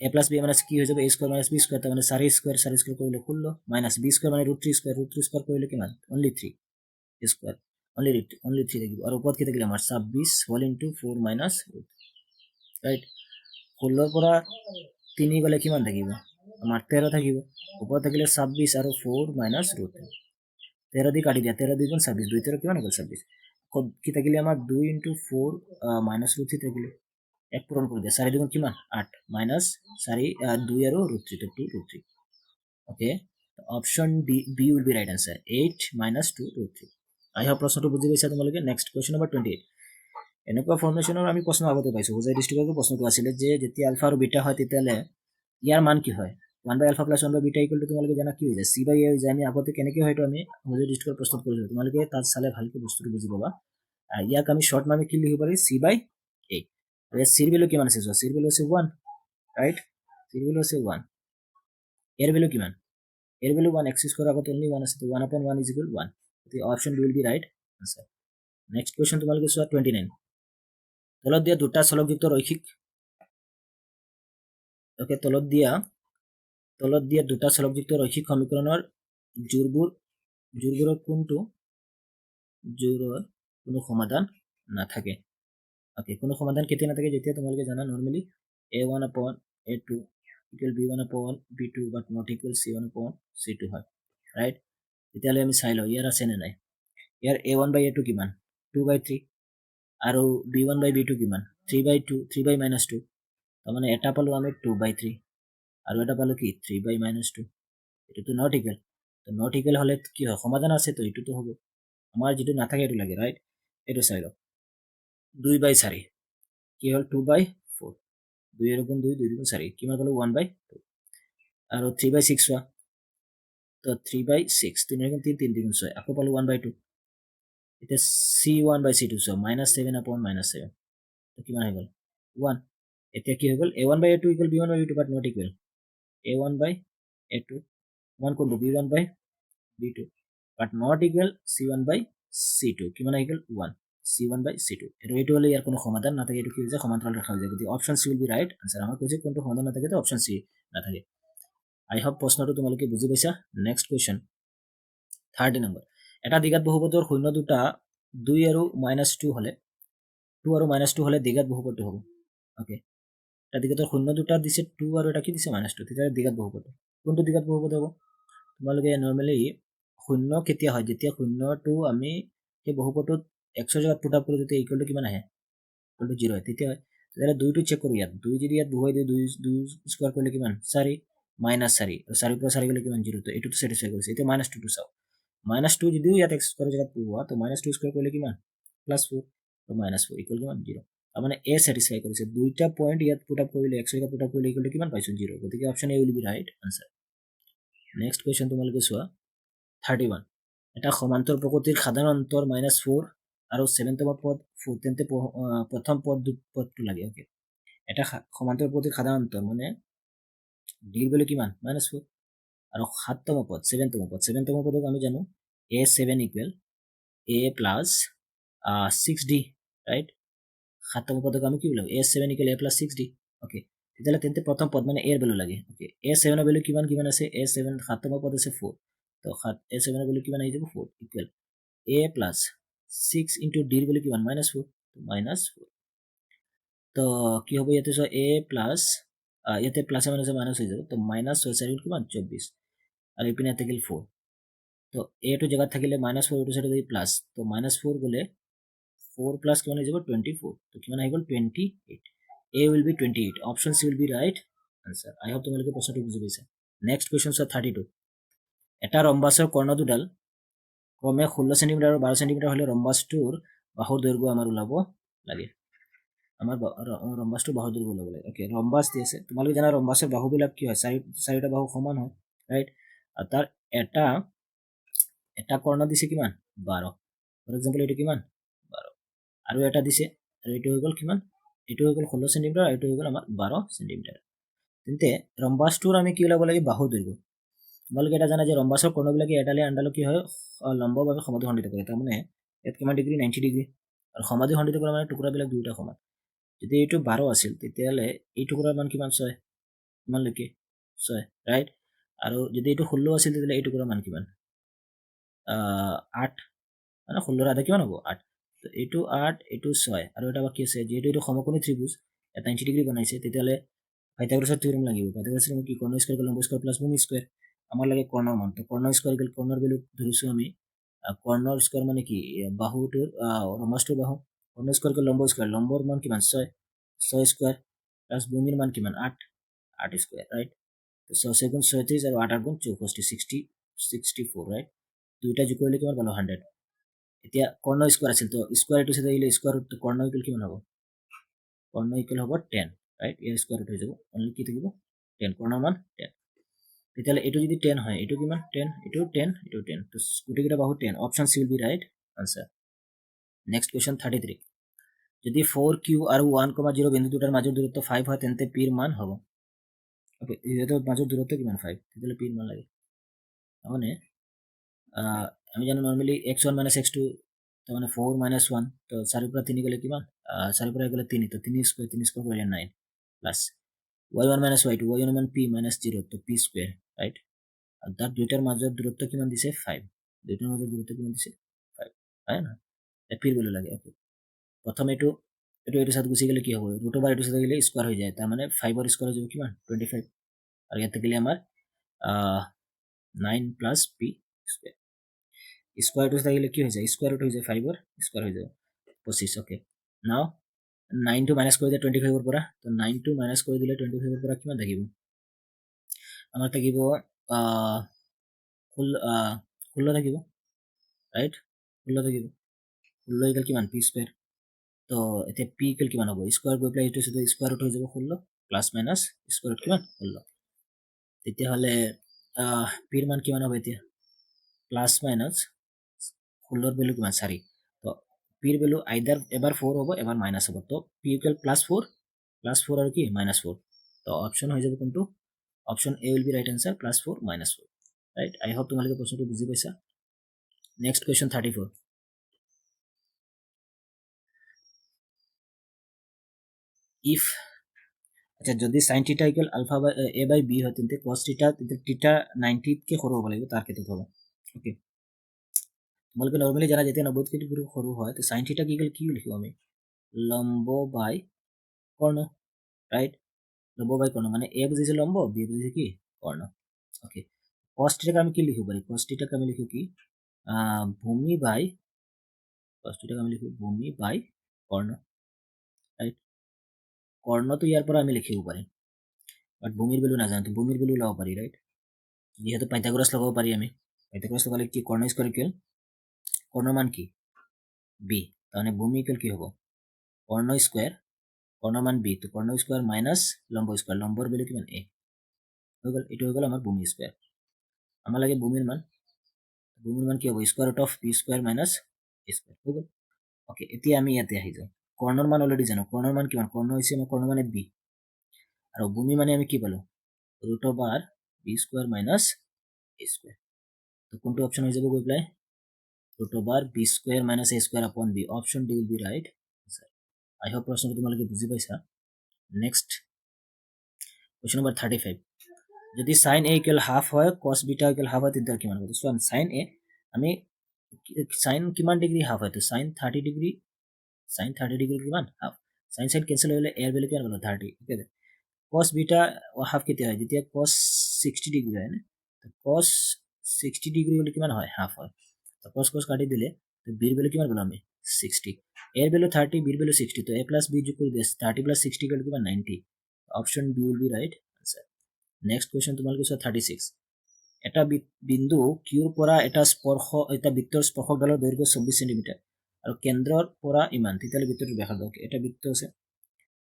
a plus b minus কি হয়ে যাবে a square minus b square তার মানে 4 square করলে 16 minus b square মানে root 3 square করলে কি মান only 3 square only 3 থাকিব আর উপৰত কি থাকিলে আমাৰ 26 হোল ইনটু 4 মাইনাস ৰাইট 16 পৰা 3 গলে কিমান থাকিব আমাৰ 13 থাকিব উপৰত থাকিলে 26 আৰু 4 মাইনাস ৰুট 13 দি কাটি দিয়া 13 2 গুণ 26 2 13 কিমান হ'ল 26 কি থাকিলে আমাৰ 2 ইনটু 4 মাইনাস ৰুট 3 থাকিলে এক পূৰণ কৰি দিয়া 4 দুগুণ কিমান 8 মাইনাস 4 2 আৰু ৰুট 3 তো 2 root 3 okay option B will be right answer 8 minus 2 √3 I hope প্ৰশ্নটো বুজি পাইছা তোমালোকে নেক্সট কুৱেশ্যন নম্বৰ 28 এনেকুৱা ফৰ্মেশ্যনৰ আমি প্ৰশ্ন আগতে পাইছোঁ হোজাই ডিষ্ট্ৰিক্টৰ প্ৰশ্নটো আছিলে যে যেতিয়া আলফা আৰু বিটা হয় তেতিয়াহ'লে ইয়াৰ মান কি হয় 1/α + 1/β = তোমালোকে জানা কি হৈ যায় c/a হৈ যায় আমি আগতে কেনেকৈ হয়তো আমি হোজাই ডিষ্ট্ৰিক্টৰ প্ৰস্তুত কৰিছিলোঁ তোমালোকে তাত চালে ভালকৈ বস্তুটো বুজি পাবা ইয়াক আমি শৰ্ট নামে কি লিখিব পাৰি c/a আৰু চিৰ ভেলু কিমান আছে চিৰ ভেলু আছে 1 ৰাইট চিৰ ভেলু আছে 1 এৰ ভেলু কিমান এর ভ্যালু 1 x স্কয়ার আগত only 1 আছে তো 1/1 is equal 1 the option B will be right answer next question তোমালোকে চোৱা 29 তলত দিয়া দুটা চলকযুক্ত ৰৈখিক ওকে তলত দিয়া দুটা চলকযুক্ত ৰৈখিক সমীকৰণৰ জোৰবোৰৰ কোনো সমাধান নাথাকে ওকে কোনো সমাধান কেতিয়া নাথাকে যেতিয়া তোমালোকে জানা normally a1/a2 equal b1/b2 but not equal c1/c2 হয় রাইট তেতিয়াহ'লে আমি চাই লওঁ ইয়াৰ আছে নে নাই ইয়াৰ a1/a2 কিমান 2/3 আৰু b1/b2 কিমান 3/2 3/-2 তাৰমানে এটা পালো আমি 2/3 আৰু এটা পালো কি 3/-2 এটোতো নট ইকুৱেল তো নট ইকুৱেল হলে কি হয় সমাধান আছে তো এটোতো হ'ব আমাৰ যেটো নাথাকে এটো লাগে ৰাইট এটো চাই লওঁ 2/4 কি হল 2/4 2 এর গুণ 2 2 গুণ 4 কিমান পালো 1/2 আৰু 3/6 চোৱা তো 3/6 3 এর গুণ 3 3 গুণ 6 আকৌ পালো 1/2 এটা c1/c2 চোৱা -7/-7 তো কিমান হৈ গল 1 এতিয়া কি হৈ গল a1/a2 = b1/b2 but not equal a1/a2 1 কোনটো b1/b2 but not equal c1/c2 কিমান হৈ গল 1 c1/c2 এটো হলে ইয়াৰ কোনো সমাধান নাথাকে এটো কি হৈ যায় সমান্তৰাল ৰেখা হৈ যায় গতি option C will be right answer আমাৰ কৈছে কোনটো সমাধান নাথাকে তো অপচন সি নাথাকে আই হোপ প্ৰশ্নটো তোমালোকে বুজি পাইছা নেক্সট কোৱেশ্চন 30 নম্বৰ এটা দ্বিঘাত বহুপদৰ শূন্য দুটা 2 আৰু -2 হলে 2 আৰু -2 হলে দ্বিঘাত বহুপদটো হ'ব ওকে এটা দ্বিঘাতৰ শূন্য দুটা দিছে 2 আৰু এটা কি দিছে -2 তেতিয়া দ্বিঘাত বহুপদ কোনটো দ্বিঘাত বহুপদ হ'ব তোমালোকে নরমালি শূন্য কেতিয়া হয় যেতিয়া শূন্যটো আমি এই বহুপদটোত x ৰ জায়গাত পুট আপ কৰি তেতিয়া ইকুৱেল টু কিমান আহে ইকুৱেল টু 0 হয় তেতিয়া তাহলে 2 টো চেক কৰো ইয়াত 2 যদি ইয়াত বহুৱাই দিও 2 স্কয়াৰ কৰিলে কিমান 4 -4 4 পৰা 4 গলে কিমান 0 তো এটোটো স্যাটিসফাই কৰিছে এতিয়া -2 টো চাও -2 যদিও ইয়াত x স্কয়াৰ জায়গাত পোৱা তো -2 স্কয়াৰ কৰিলে কিমান +4 তো -4 ইকুৱেল কিমান 0 মানে a স্যাটিসফাই কৰিছে দুইটা পয়েন্ট ইয়াত পুট আপ কৰিলে x ৰ জায়গাত পুট আপ কৰিলে ইকুৱেল টু কিমান পাইছো 0 গতিকে option A will be right answer next question তোমালোকে চোৱা 31 এটা সমান্তৰ প্ৰকৃতিৰ সাধাৰণ অন্তৰ -4 আৰু 7তম পদ 4 তেন্তে প্ৰথম পদটো লাগে ওকে এটা সমান্তৰ প্ৰকৃতিৰ সাধাৰণ অন্তৰ মানে d এৰ ভ্যালু কিমান -4 আৰু 7তম পদ 7তম পদক আমি জানো a7 equal a plus 6d right 7তম পদক আমি কি বললাম a7 equal a plus 6d okay তেতিয়াহ'লে তেন্তে প্ৰথম পদ মানে a এর ভ্যালু লাগে ওকে a7 এর ভ্যালু কিমান আছে a7 7তম পদ আছে 4 তো a7 এর ভ্যালু কিমান আহি যাব 4 equal a plus 6 into d এর ভ্যালু কিমান -4 তো -4 তো কি হবে ইয়াতে সো a plus ইয়াতে প্লাস এ মাইনাসে মাইনাস হয়ে যাবে তো -6 4 কিমান 24 আর এপিনে থাকিল 4 তো a টু জায়গা থাকিলে -4 এটো সাইডে প্লাস তো -4 গলে 4 প্লাস কিমান হয়ে যাব 24 তো কিমান আহি গল 28 a will be 28 option c will be right answer I hope তোমালোকে প্রশ্নটো বুজি পাইছা নেক্সট কোৱেশ্চন 32 এটা ৰম্বাসৰ কৰ্ণ দুডাল ক্ৰমে 16 সেন্টিমিটাৰ আৰু 12 সেন্টিমিটাৰ হলে ৰম্বাসটোৰ বাহুৰ দৈৰ্ঘ্য আমাৰ ওলাব লাগে আমাৰ ৰম্বাসটোৰ বাহুৰ দৈৰ্ঘ্য ওলাব লাগে ওকে ৰম্বাস দি আছে তোমালোকে জানা ৰম্বাসৰ বাহুবিলাক কি হয় চাৰিটা বাহু সমান হয় ৰাইট আৰু তাৰ এটা কৰ্ণ দিছে কিমান 12 ফৰ এক্সাম্পল এইটো কিমান 12 আৰু এটা দিছে আৰু এইটো হৈ গল কিমান এইটো হৈ গল 16 সেন্টিমিটাৰ আৰু এইটো হৈ গল আমাৰ 12 সেন্টিমিটাৰ তেন্তে ৰম্বাসটোৰ আমি কি ওলাব লাগে বাহুৰ দৈৰ্ঘ্য তোমালোকে এটা জানা যে ৰম্বাসৰ কৰ্ণবিলাকে এডালে আনডালক কি হয় লম্বভাৱে সমাধিখণ্ডিত কৰে তাৰ মানে ইয়াত কিমান ডিগ্ৰী 90 ডিগ্ৰী আৰু সমাধিখণ্ডিত কৰা মানে টুকুৰাবিলাক দুইটা সমান যদি এইটো 12 আছিল তেতিয়াহ'লে এই টুকুৰাৰ মান কিমান 6 কিমান লৈকে 6 ৰাইট আৰু যদি এইটো 16 আছিল তেতিয়াহ'লে এই টুকুৰাৰ মান কিমান 8 মানে 16 আধা কিমান হ'ব 8 তো এইটো 8 এইটো 6 আৰু এটা বাকি আছে যেহেতু এইটো সমকোণী ত্ৰিভুজ এটা 90 ডিগ্ৰী বনাইছে তেতিয়াহ'লে পাইথাগোৰাছৰ থিওৰেম লাগিব পাইথাগোৰাছৰ কি কৰ্ণ স্কয়াৰ লম্ব স্কয়াৰ প্লাস ভূমি স্কয়াৰ আমাৰ লাগে কৰ্ণৰ মান তো কৰ্ণ স্কয়াৰ ইকুৱেল কৰ্ণৰ ভ্যালু ধৰিছো আমি কৰ্ণৰ স্কয়াৰ মানে কি বাহুটোৰ ৰম্বাসটোৰ বাহু কৰ্ণ স্কয়াৰ ইকুৱেল লম্ব স্কয়াৰ লম্বৰ মান কিমান 6 স্কয়াৰ প্লাস ভূমিৰ মান কিমান 8 স্কয়াৰ ৰাইট তো 6 গুণ 36 আৰু 8 গুণ 64 64 ৰাইট দুইটা যোগ কৰিলে কিমান পালো 100 এতিয়া কৰ্ণ স্কোৱাৰ আছিল তো স্কোৱাৰ এইটো চাইডে আহিলে স্কোৱাৰ ৰুট কৰ্ণ ইকুৱেল কিমান হ'ব কৰ্ণ ইকুৱেল হ'ব 10 ৰাইট ইয়াৰ স্কোৱাৰ ৰুট হৈ যাব অনলি কি থাকিব 10 কৰ্ণৰ মান 10 তেতিয়াহ'লে এইটো যদি 10 হয় এইটো কিমান 10 এইটো 10 এইটো 10 তো গোটেইকেইটা বাহু 10 option C will be right answer next question 33 যদি 4q আৰু 1,0 বিন্দু দুটাৰ মাজৰ দূৰত্ব 5 হয় তেন্তে p ৰ মান হ'ব ইহঁতৰ মাজৰ দূৰত্ব কিমান 5 তেতিয়াহ'লে p ৰ মান লাগে মানে আমি জানো নৰ্মেলি x1 - x2 তাৰমানে 4 - 1 তো 4 পৰা 3 গ'লে কিমান 4 পৰা গ'লে 3 তো 3 স্কয়াৰ কৰিলে 9 প্লাস y1 - y2 y1 মান p - 0 তো p স্কয়াৰ ৰাইট আৰু তাৰ দুইটাৰ মাজৰ দূৰত্ব কিমান দিছে 5 দুইটাৰ মাজৰ দূৰত্ব কিমান দিছে 5 হয় না p ৰ ভ্যালু লাগে ওকে প্ৰথম এইটো সাথে গুছি গ'লে কি হ'ব ৰুট ওভাৰ এইটো সাথে গ'লে স্কয়াৰ হৈ যায় তাৰ মানে 5 ৰ স্কয়াৰ হৈ যাব কিমান 25 আৰু ইয়াতে গ'লে আমাৰ 9 প্লাস p স্কয়াৰ স্কয়াৰ টো থাকিলে কি হৈ যায় স্কয়াৰ ৰুট হৈ যায় 5 ৰ স্কয়াৰ হৈ যাব 25 ওকে নাও 9 টো মাইনাস কৰি দিলে 25 ৰ পৰা তো 9 টো মাইনাস কৰি দিলে 25 ৰ পৰা কিমান থাকিব আমাৰ থাকিব 16 থাকিব ৰাইট 16 থাকিব 16 ইকুৱেল কিমান p স্কয়াৰ তো এতিয়া p ইকুৱেল কিমান হ'ব স্কয়াৰ গৈ পেলাই এইটো সাথে স্কয়াৰ ৰুট হৈ যাব 16 প্লাস মাইনাস স্কয়াৰ ৰুট কিমান 16 তেতিয়াহ'লে p ৰ মান কিমান হ'ব এতিয়া প্লাস মাইনাস 16 ৰ ভ্যালু কিমান 4 তো p ৰ ভ্যালু আইদাৰ এবাৰ 4 হ'ব এবাৰ মাইনাস হ'ব তো p ইকুৱেল +4 আৰু কি -4 তো অপশন হৈ যাব কোনটো option A will be right answer +4 -4 right I hope তোমালোকে প্ৰশ্নটো বুজি পাইছা নেক্সট কুৱেশ্যন 34 ইফ আচ্ছা যদি sin theta equal alpha by a by b হয় তেন্তে cos থিটা থিটা 90 কে সৰু হ'ব লাগিব তাৰ ক্ষেত্ৰত হ'ব ওকে তোমালোকে নৰ্মালি জানা যেতিয়া 90 কে সৰু হয় তো sin থিটা কি লিখিব আমি লম্ব বাই কৰ্ণ রাইট লম্ব বাই কর্ণ মানে a বুঝিছে লম্ব b বুঝিছে কি কর্ণ ওকে cos থিটাকে আমি কি লিখিব পারি cos থিটাকে আমি লিখো কি ভূমি বাই cos থিটাকে আমি লিখো ভূমি বাই কর্ণ রাইট কর্ণ তো ইয়ার পর আমি লিখিব পারি বাট ভূমির ভ্যালু না জানো তো ভূমির ভ্যালু লাগাব পারি রাইট যেহেতু পাইথাগোরাস লাগাব পারি আমি পাইথাগোরাস লাগালে কি কর্ণ স্কয়ার ইকুয়াল কর্ণ মান কি b তাহলে ভূমি ইকুয়াল কি হবে কর্ণ স্কয়ার কর্ণ মান b তো কর্ণ স্কয়ার মাইনাস লম্ব স্কয়ার লম্বর ভ্যালু কিমান a হৈ গ'ল এইটো হৈ গ'ল আমাৰ ভূমি স্কয়াৰ আমাৰ লাগে ভূমিৰ মান কি হ'ব square root of b square minus a square হৈ গ'ল ওকে এতিয়া আমি ইয়াতে আহি যাওঁ কৰ্ণৰ মান অলৰেডি জানো কৰ্ণৰ মান কিমান কৰ্ণ হৈছে আমাৰ কৰ্ণ মানে b আৰু ভূমি মানে আমি কি পালো root over b square minus a square তো কোনটো অপশন হৈ যাব গৈ পেলাই root over b square minus a square আপন b option D will be right I hope প্ৰশ্নটো তোমালোকে বুজি পাইছা নেক্সট কুৱেশ্যন নম্বৰ 35 যদি sin a ইকুৱেল হাফ হয় cos বিটা ইকুৱেল হাফ হয় তেতিয়া কিমান হ'ব সো sin a আমি sin কিমান ডিগ্ৰী হাফ হয় তো sin 30 ডিগ্ৰী কিমান হাফ sin কেনসেল হলে a এর ভ্যালু কিমান হলো 30 ঠিক আছে cos বিটা হাফ কেতিয়া হয় যেতিয়া cos 60 ডিগ্ৰী হয় না তো cos 60 ডিগ্ৰী হলে কিমান হয় হাফ হয় তো cos কাটি দিলে তো b এর ভ্যালু কিমান পেলাম আমি 60 a এর ভ্যালু 30 b এর ভ্যালু 60 তো a + b যোগ করে দিলে 30 + 60 ইকুয়াল কিমান 90 option B will be right answer next question তোমালোকে 36 এটা বিন্দু কিউৰ পৰা এটা বৃত্তৰ স্পৰ্শকডালৰ দৈৰ্ঘ্য 24 সেন্টিমিটাৰ আৰু কেন্দ্ৰৰ পৰা ইমান তেতিয়ালে বৃত্তটো ব্যাসাৰ্ধ এটা বৃত্ত আছে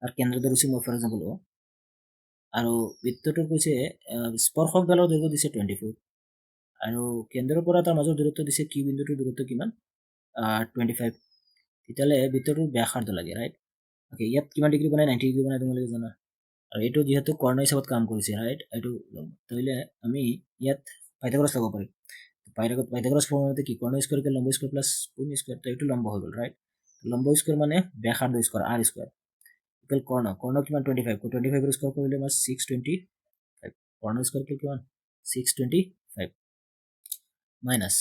আৰ কেন্দ্ৰ ধৰিছে মই ফৰ এক্সাম্পল আৰু বৃত্তটোৰ কৈছে স্পৰ্শকডালৰ দৈৰ্ঘ্য দিছে 24 আৰু কেন্দ্ৰৰ পৰা তাৰ মাজৰ দূৰত্ব দিছে কি বিন্দুটোৰ দূৰত্ব কিমান 25 তেতিয়ালে বৃত্তটোৰ ব্যাসাৰ্ধ লাগে ৰাইট ওকে ইয়াত কিমান ডিগ্ৰী বনাই 90 ডিগ্ৰী বনাই তোমালোকে জানা আৰু এইটো যেহেতু কৰ্ণ হিচাপত কাম কৰিছে ৰাইট এইটো তাহলে আমি ইয়াত পাইথাগোরাস লাগাব পারি পাইথাগোরাস ফর্মুলাতে কি কর্ণ স্কয়ার কে লম্ব স্কয়ার প্লাস ভূমি স্কয়ার তো এইটো লম্ব হৈ গল রাইট লম্ব স্কয়ার মানে ব্যাসার্ধ স্কয়ার r স্কয়ার ইকুয়াল কর্ণ কিমান 25 25 এর স্কয়ার কৰিলে আমাৰ 625 কৰ্ণ স্কয়াৰ কে কিমান 625 মাইনাস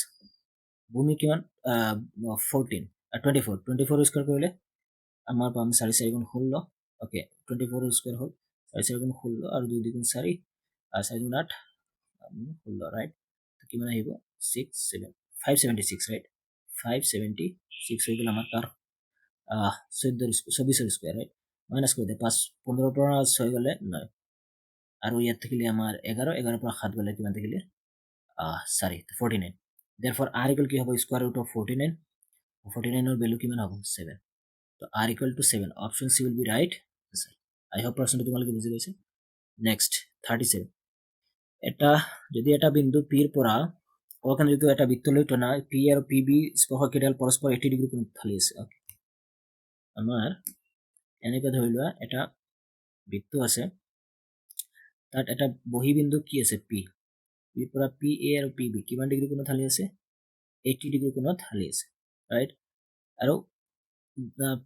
ভূমি কিমান 14 24 স্কয়াৰ কৰিলে আমাৰ পাম 4 4 গুণ 16 ওকে 24 স্কয়াৰ হল 4 4 গুণ 16 আৰু 2 2 গুণ 4 আৰ 4 গুণ 8 16 ৰাইট তো কিমান আহিব 576 ৰাইট 576 হৈ গ'ল আমাৰ তাৰ 24 স্কয়াৰ ৰাইট মাইনাস কৰি দে 15 পৰা 6 গ'লে 9 আৰু ইয়াত থাকিলে আমাৰ 11 পৰা 7 গ'লে কিমান থাকিলে 4 49 therefore r equal কি হ'ব স্কয়ার ৰুট অফ 49 49 এর ভ্যালু কিমান হ'ব 7 তো r equal to 7 option C will be right answer I hope প্রশ্নটো তোমালোকে বুজি পাইছে নেক্সট 37 এটা যদি এটা বিন্দু p ৰ পৰা ওখানে যদি এটা বৃত্ত লৈ টনা p আৰু pb স্পৰ্শকেইডাল পৰস্পৰ 80 ডিগ্ৰী কোণত ঢালি আছে আমাৰ এনেকৈ ধৰি লোৱা এটা বৃত্ত আছে তাত এটা বহি বিন্দু কি আছে p p পৰা pa আৰু pb কিমান ডিগ্ৰী কোণত ঢালি আছে 80 ডিগ্ৰী কোণত ঢালি আছে ৰাইট আৰু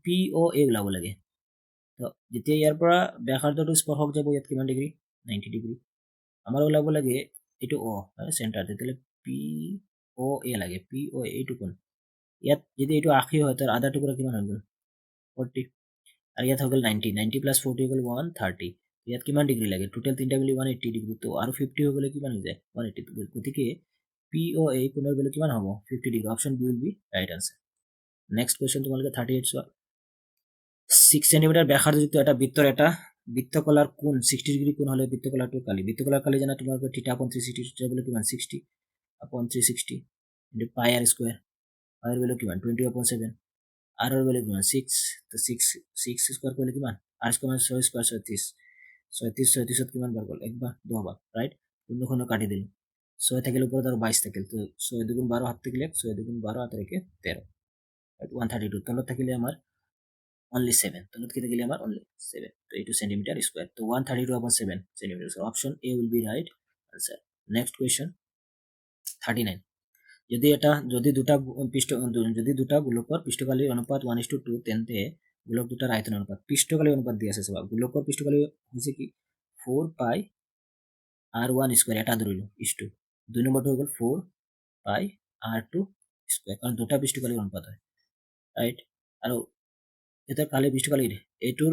poa ওলাব লাগে তো যেতিয়া ইয়াৰ পৰা ব্যাসাৰ্ধটো স্পৰ্শক যাব ইয়াত কিমান ডিগ্ৰী 90 ডিগ্ৰী আমাৰ ওলাব লাগে এটো o সেন্টাৰ তেতিয়ালে poa লাগে poa এইটো কোণ ইয়াত যদি এইটো 80 হয় তাৰ আধা টুকুৰা কিমান হৈ গ'ল 40 আৰু ইয়াত হৈ গ'ল 90 90 প্লাস 40 হৈ গ'ল 130 ইয়াত কিমান ডিগ্ৰী লাগে টোটাল তিনটা মিলি 180 ডিগ্ৰী তো আৰু 50 হৈ গ'লে কিমান হৈ যায় 180 গতিকে poa কোণৰ ভ্যালু কিমান হ'ব 50 degree option B will be right answer next question তোমালোকে 38 চোৱা 6 সেন্টিমিটাৰ ব্যাসাৰ্ধ যুক্ত এটা বৃত্তৰ এটা বৃত্তকলাৰ কোণ 60 ডিগ্ৰী কোণ হলে বৃত্তকলাৰটো কালি বৃত্তকলাৰ কালি জানা তোমালোকে থিটা আপন 360 থিটা বলে কিমান 60 আপন 360 ইনটু পাই r স্কয়ার পাই এর ভ্যালু কিমান 20 আপন 7 r এর ভ্যালু কিমান 6 তো 6 স্কয়ার করলে কিমান r স্কয়ার 6 স্কয়ার 36 36 37 কিমান বার গল একবার দুবার রাইট কোনখানে কাটি দিল 6 থাকিলে উপরে আর 22 থাকিল তো 6 দুগুণ 12 হাত থাকিলে 6 দুগুণ 12 হাত রেখে 13 রাইট 132 তলত থাকিলে আমার only 7 তলত কি থাকিলে আমার only 7 তো 82 সেন্টিমিটার স্কয়ার তো 132 upon 7 centimetre square option A will be right answer next question 39 যদি দুটা গোলকৰ পৃষ্ঠকালীৰ অনুপাত 1:2 তেন্তে গোলক দুটাৰ আয়তন অনুপাত পৃষ্ঠকালীৰ অনুপাত দি আছে চাবা গোলকৰ পৃষ্ঠকালী হৈছে কি 4 পাই r1 স্কয়াৰ এটা ধৰিলো ইছটো দুই নম্বৰটো হৈ গ'ল 4 পাই r2 স্কয়াৰ কাৰণ দুটা পৃষ্ঠকালীৰ অনুপাত হয় ৰাইট আৰু এটা কালি পৃষ্ঠকালীৰ এইটোৰ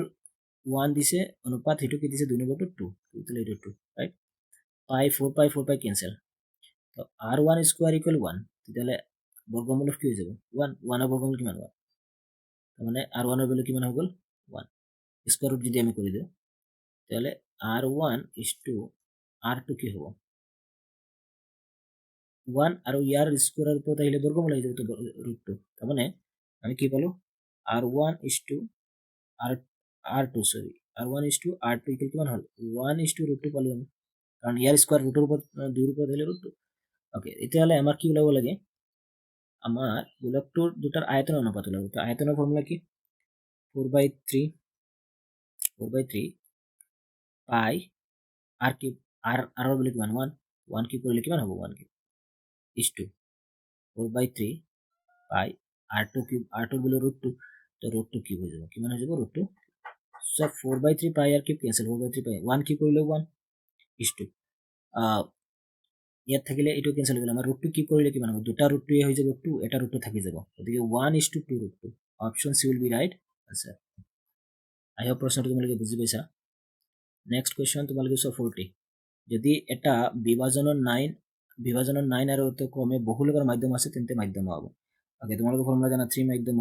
1 দিছে অনুপাত হেতু কি দিছে দুই নম্বৰটো 2 তেতিয়ালে এইটো 2 ৰাইট পাই 4 পাই কেনসেল তো r1 স্কয়ার ইকুয়াল 1 তেতিয়ালে বর্গমূল কি হয়ে যাবে 1 1 এর বর্গমূল কিমান 1 তার মানে r1 এর ভ্যালু কিমান হয়ে গেল 1 স্কয়ার রুট যদি আমি করে দিই তাহলে r1 r2 কি হবে 1 আর ইয়ার স্কয়ারের উপর তাইলে বর্গমূল হয়ে যাবে তো রুট 2 তার মানে আমি কি পেলাম r1 r r2 sorry r1 r2 equal কিমান হল 1 রুট 2 পালো আমি কারণ ইয়ার স্কয়ার রুটের উপর 2 এর উপর দিলে রুট 2 ওকে এতিয়ালে আমার কি ওলাব লাগে আমার গোলকটোৰ দুটাৰ আয়তন অনুপাত ওলাব তো আয়তনৰ ফৰ্মুলা কি 4/3 পাই r কিউব r r বলে কিমান 1 1 কিউব কৰিলে কিমান হ'ব 1 কিউব is 2 4/3 পাই r2 কিউব r2 বলে √2 তো √2 কিউব হৈ যাব কিমান হৈ যাব √2 সো 4/3 পাই r কিউব ক্যান্সেল 4/3 পাই 1 কিউব কৰিলে 1 is 2 ইয়াত থাকিলে এটো ক্যান্সেল হৈ গ'ল আমাৰ √2 কি কৰিলে কিমান হ'ব দুটা √2 হৈ যাব 2 এটা √2 থাকি যাব গতিকে 1:2 √2 option C will be right answer I hope প্ৰশ্নটো তোমালোকে বুজি পাইছা নেক্সট কোৱেশ্চন তোমালোকে 40 যদি এটা বিভাজনৰ 9 আৰু তো ক্ৰমে বহুলকৰ মাধ্যম আছে তেন্তে মাধ্যম হ'ব ওকে তোমালোকে ফৰ্মুলা জানা 3 মাধ্যম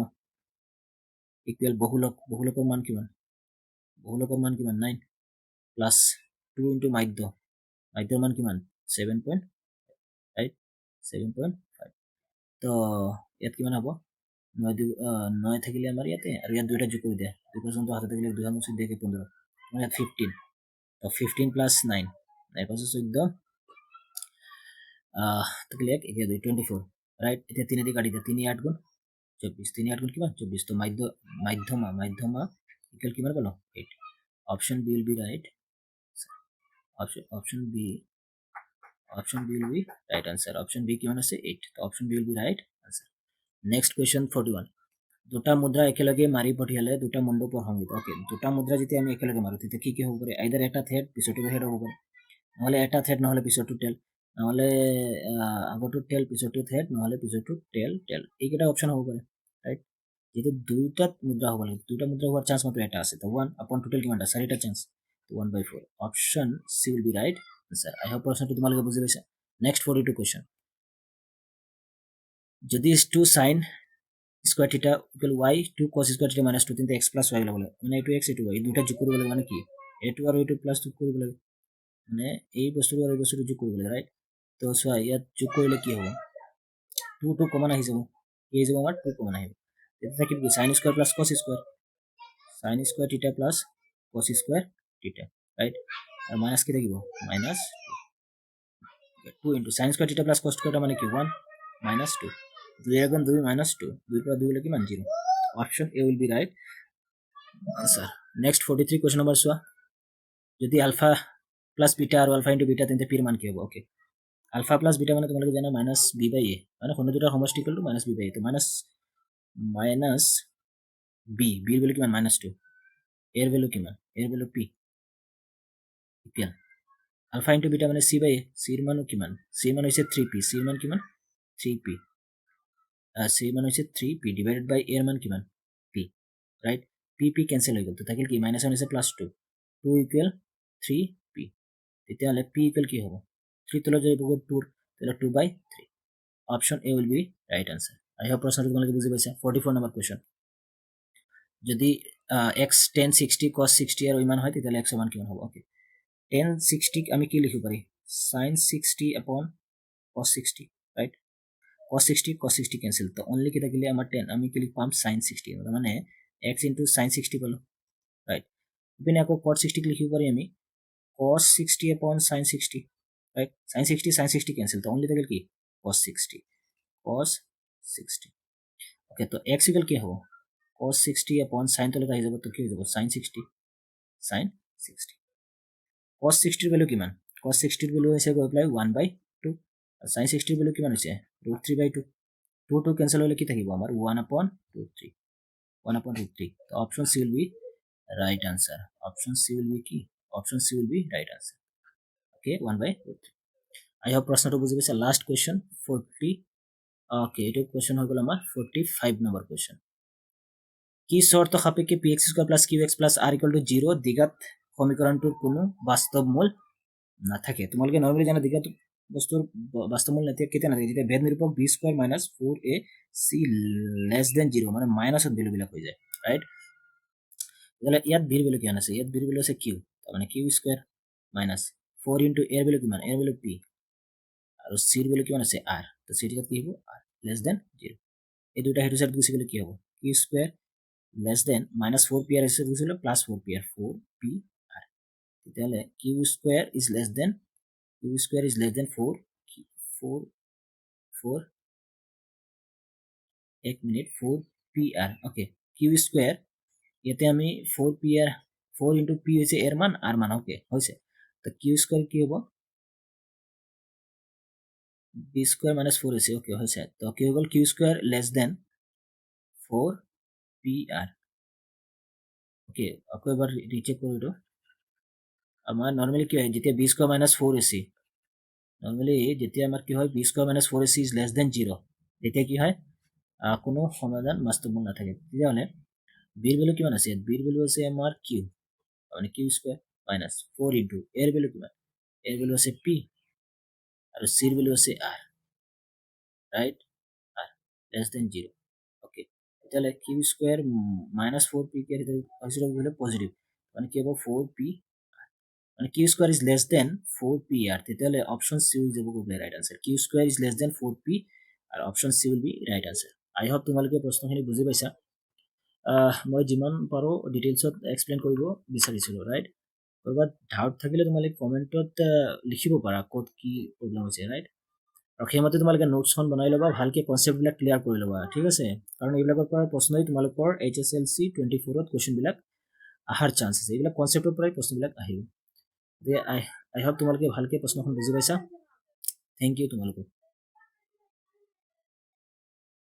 ইকুয়াল বহুলকৰ মান কিমান 9 প্লাস 2 ইনটু মাধ্যম মান কিমান 7. right 7.5 তো ইয়াত কিমান হ'ব 9 থাকিলে আমাৰ ইয়াতে আৰু ইয়াত দুইটা যোগ কৰি দিয়া 2% হাতে থাকিলে 2 মুছি দিয়ে 15 মানে 15 তো 15 প্লাস 9 9 পাঁচ 14 থাকিলে 1 24 রাইট এটা 3 দিয়ে কাটি দিয়া 3 8 গুণ 24 3 8 গুণ কিমান 24 তো মাধ্যমা ইকুয়াল কিমান বলো 8 option B will be right option B will be right answer option B কিমান আছে 8 তো option B will be right answer next question 41 দুটা মুদ্রা একেলগে মারি পঠিয়ালে দুটা মুণ্ড প্ৰসংগিত ওকে দুটা মুদ্ৰা যেতিয়া আমি একেলগে মাৰো তেতিয়া কি হ'ব পাৰে আইদাৰ এটা থ্ৰেড পিছৰটো হেড হ'ব পাৰে নহলে এটা থ্ৰেড নহলে পিছৰটো টেল নহলে আগৰটো টেল পিছৰটো থ্ৰেড নহলে পিছৰটো টেল এইকেইটা অপশন হ'ব পাৰে ৰাইট যেটো দুইটা মুদ্ৰা হ'ব লাগে দুইটা মুদ্ৰা হোৱাৰ চান্স মাত্ৰ এটা আছে তো 1 আপন টোটাল কিমানটা চাৰিটা chance 1/4 option C will be right answer I hope প্ৰশ্নটো তোমালোকে বুজি পাইছা নেক্সট 42 কোৱেশ্চন যদি 2 sin স্কয়ার থিটা ইকুয়াল y 2 cos স্কয়ার থিটা - 2 তিনটা x plus y লাগে মানে এটো x এটো y এই দুটা যোগ কৰিব লাগে মানে কি এটো আৰু এটো প্লাস যোগ কৰিব লাগে মানে এই বস্তুটো আৰু এই বস্তুটো যোগ কৰিব লাগে ৰাইট তো সোয়া ইয়াত যোগ কৰিলে কি হ'ব 2 কমন আহি যাব কি যাব আমাৰ 2 কমন আহিব তেতিয়া থাকিব কি sin square plus cos square sin square থিটা প্লাস cos স্কয়াৰ থিটা ৰাইট আৰু মাইনাস কি থাকিব মাইনাস 2 into sin স্কয়াৰ থিটা প্লাস cos স্কয়াৰ মানে কি 1 minus 2 2 এৰ গুণ 2 minus 2 2 পৰা 2 লৈকে মান 0 option a will be right answer next 43 question number সোয়া যদি alpha plus beta আৰু alpha into beta তেন্তে p ৰ মান কি হ'ব ওকে alpha plus beta মানে তোমালোকে জানা minus b by a মানে কোনো দুটাৰ সমষ্টি equal to minus b by a তো minus b b এর ভ্যালু কিমান minus 2 a এর ভ্যালু কিমান a এর value p equal alpha into beta মানে c by a c এর মান কিমান c এর মান হইছে 3p c এর মান কিমান 3p c এর মান হইছে 3p divided by a এর মান কিমান p right p cancel হৈ গল তো থাকিল কি minus 1 হইছে plus 2 2 equal 3p তেতিয়াহলে p equal কি হ'ব 3 তলৈ যাব 2 তাহলে 2 by 3 option a will be right answer I hope প্রশ্নটো তোমালোকে বুজি পাইছা 44 number question যদি x tan 60 cos 60 আৰু ইমান হয় তেতিয়াহলে x সমান কিমান হ'ব ওকে tan 60 আমি কি লিখিব পাৰি sin 60 upon cos 60 right cos 60 cancel তো only কি থাকিলে আমাৰ 10 আমি কি লিখ পাম sin 60 মানে x into sin 60 পালো right ইপিনে আকৌ cos 60 লিখিব পাৰি আমি cos 60 upon sin 60 right sin 60 cancel তো only থাকিল কি cos 60 okay তো x equal কি হ'ব cos 60 upon sin তলত আহি যাব তো কি হৈ যাব sin 60 cos 60 ৰ ভ্যালু কিমান cos 60 ৰ ভ্যালু হৈছে গৈ প্লাই 1/2 আৰু sin 60 ৰ ভ্যালু কিমান হৈছে √3/2 2 cancel হলে কি থাকিব আমাৰ 1/√3 1/√3 তো option c will be right answer option c will be কি option c will be right answer okay 1/√3 I hope প্রশ্নটো বুজি পাইছা last question 40 okay এটো question হৈ গল আমাৰ 45 number question কি শৰ্ত সাপেক্ষে px square plus qx plus r equal to 0 দ্বিঘাত সমীকৰণটোৰ কোনো বাস্তৱ মূল নাথাকে তোমালোকে নৰমালি জানা দ্বিঘাত বস্তুৰ বাস্তৱ মূল নাথাকে কেতিয়া নাথাকে যেতিয়া ভেদ নিৰূপক b square minus 4ac less than 0 মানে মাইনাসত ভ্যালু বিলাক হৈ যায় রাইট তাহলে ইয়াত b এর ভ্যালু কিমান আছে ইয়াত b এর ভ্যালু আছে q তার মানে q square minus 4 into a এর ভ্যালু কিমান a এর ভ্যালু p আৰু c এর ভ্যালু কিমান আছে r তো c এর কি হ'ব r লেস দেন 0 এই দুটা হেতু সাইড গুছি গলে কি হ'ব q square less than minus 4pr is equal to plus 4pr 4pr তেতিয়াহলে q square is less than 4 1 minute 4pr okay q square ইয়াতে আমি 4pr 4 into p হৈছে এর মান r মান ওকে হৈছে তো q square কি হ'ব b square minus 4 আছে ওকে হৈছে তো কি হৈ গল q square less than 4pr okay আকৌ এবাৰ ৰিচেক কৰি দিও আমাৰ নৰমালি কি হয় যেতিয়া b স্কয়াৰ minus 4ac নৰমালি যেতিয়া আমাৰ কি হয় b square minus 4ac is less than 0 তেতিয়া কি হয় কোনো সমাধান বাস্তৱ মূল নাথাকে তেতিয়াহলে b এৰ ভ্যালু কিমান আছে b এৰ ভ্যালু আছে আমাৰ q মানে q square minus 4 into a এৰ ভ্যালু কিমান a এৰ ভ্যালু আছে p আৰু c এর ভ্যালু আছে r right r less than 0 okay তেতিয়াহলে q স্কয়ার minus 4p কে হৈছে ভ্যালু পজিটিভ মানে কি হ'ব 4p মানে q square is less than 4pr তেতিয়াহলে অপশন c will যাব গৈ right answer q square is less than 4p আর option c will be right answer I hope তোমালোকে প্ৰশ্নখিনি বুজি পাইছা মই যিমান পাৰো ডিটেইলছত এক্সপ্লেইন কৰিব বিচাৰিছিলো ৰাইট কৰবাত ডাউট থাকিলে তোমালোকে কমেন্টত লিখিব পাৰা ক'ত কি প্ৰবলেম হৈছে ৰাইট আৰু সেইমতে তোমালোকে নোটছখন বনাই ল'বা ভালকে কনসেপ্টবিলাক ক্লিয়াৰ কৰি ল'বা ঠিক আছে কাৰণ এইবিলাকৰ পৰা প্ৰশ্নই তোমালোকৰ HSLC 24ত কোৱেশ্চনবিলাক আহাৰ চান্স আছে এইবিলাক কনসেপ্টৰ পৰাই প্ৰশ্নবিলাক আহিব I hope তোমালোকে ভালকে প্ৰশ্নখন বুজি পাইছা থ্যাংক ইউ তোমালোকক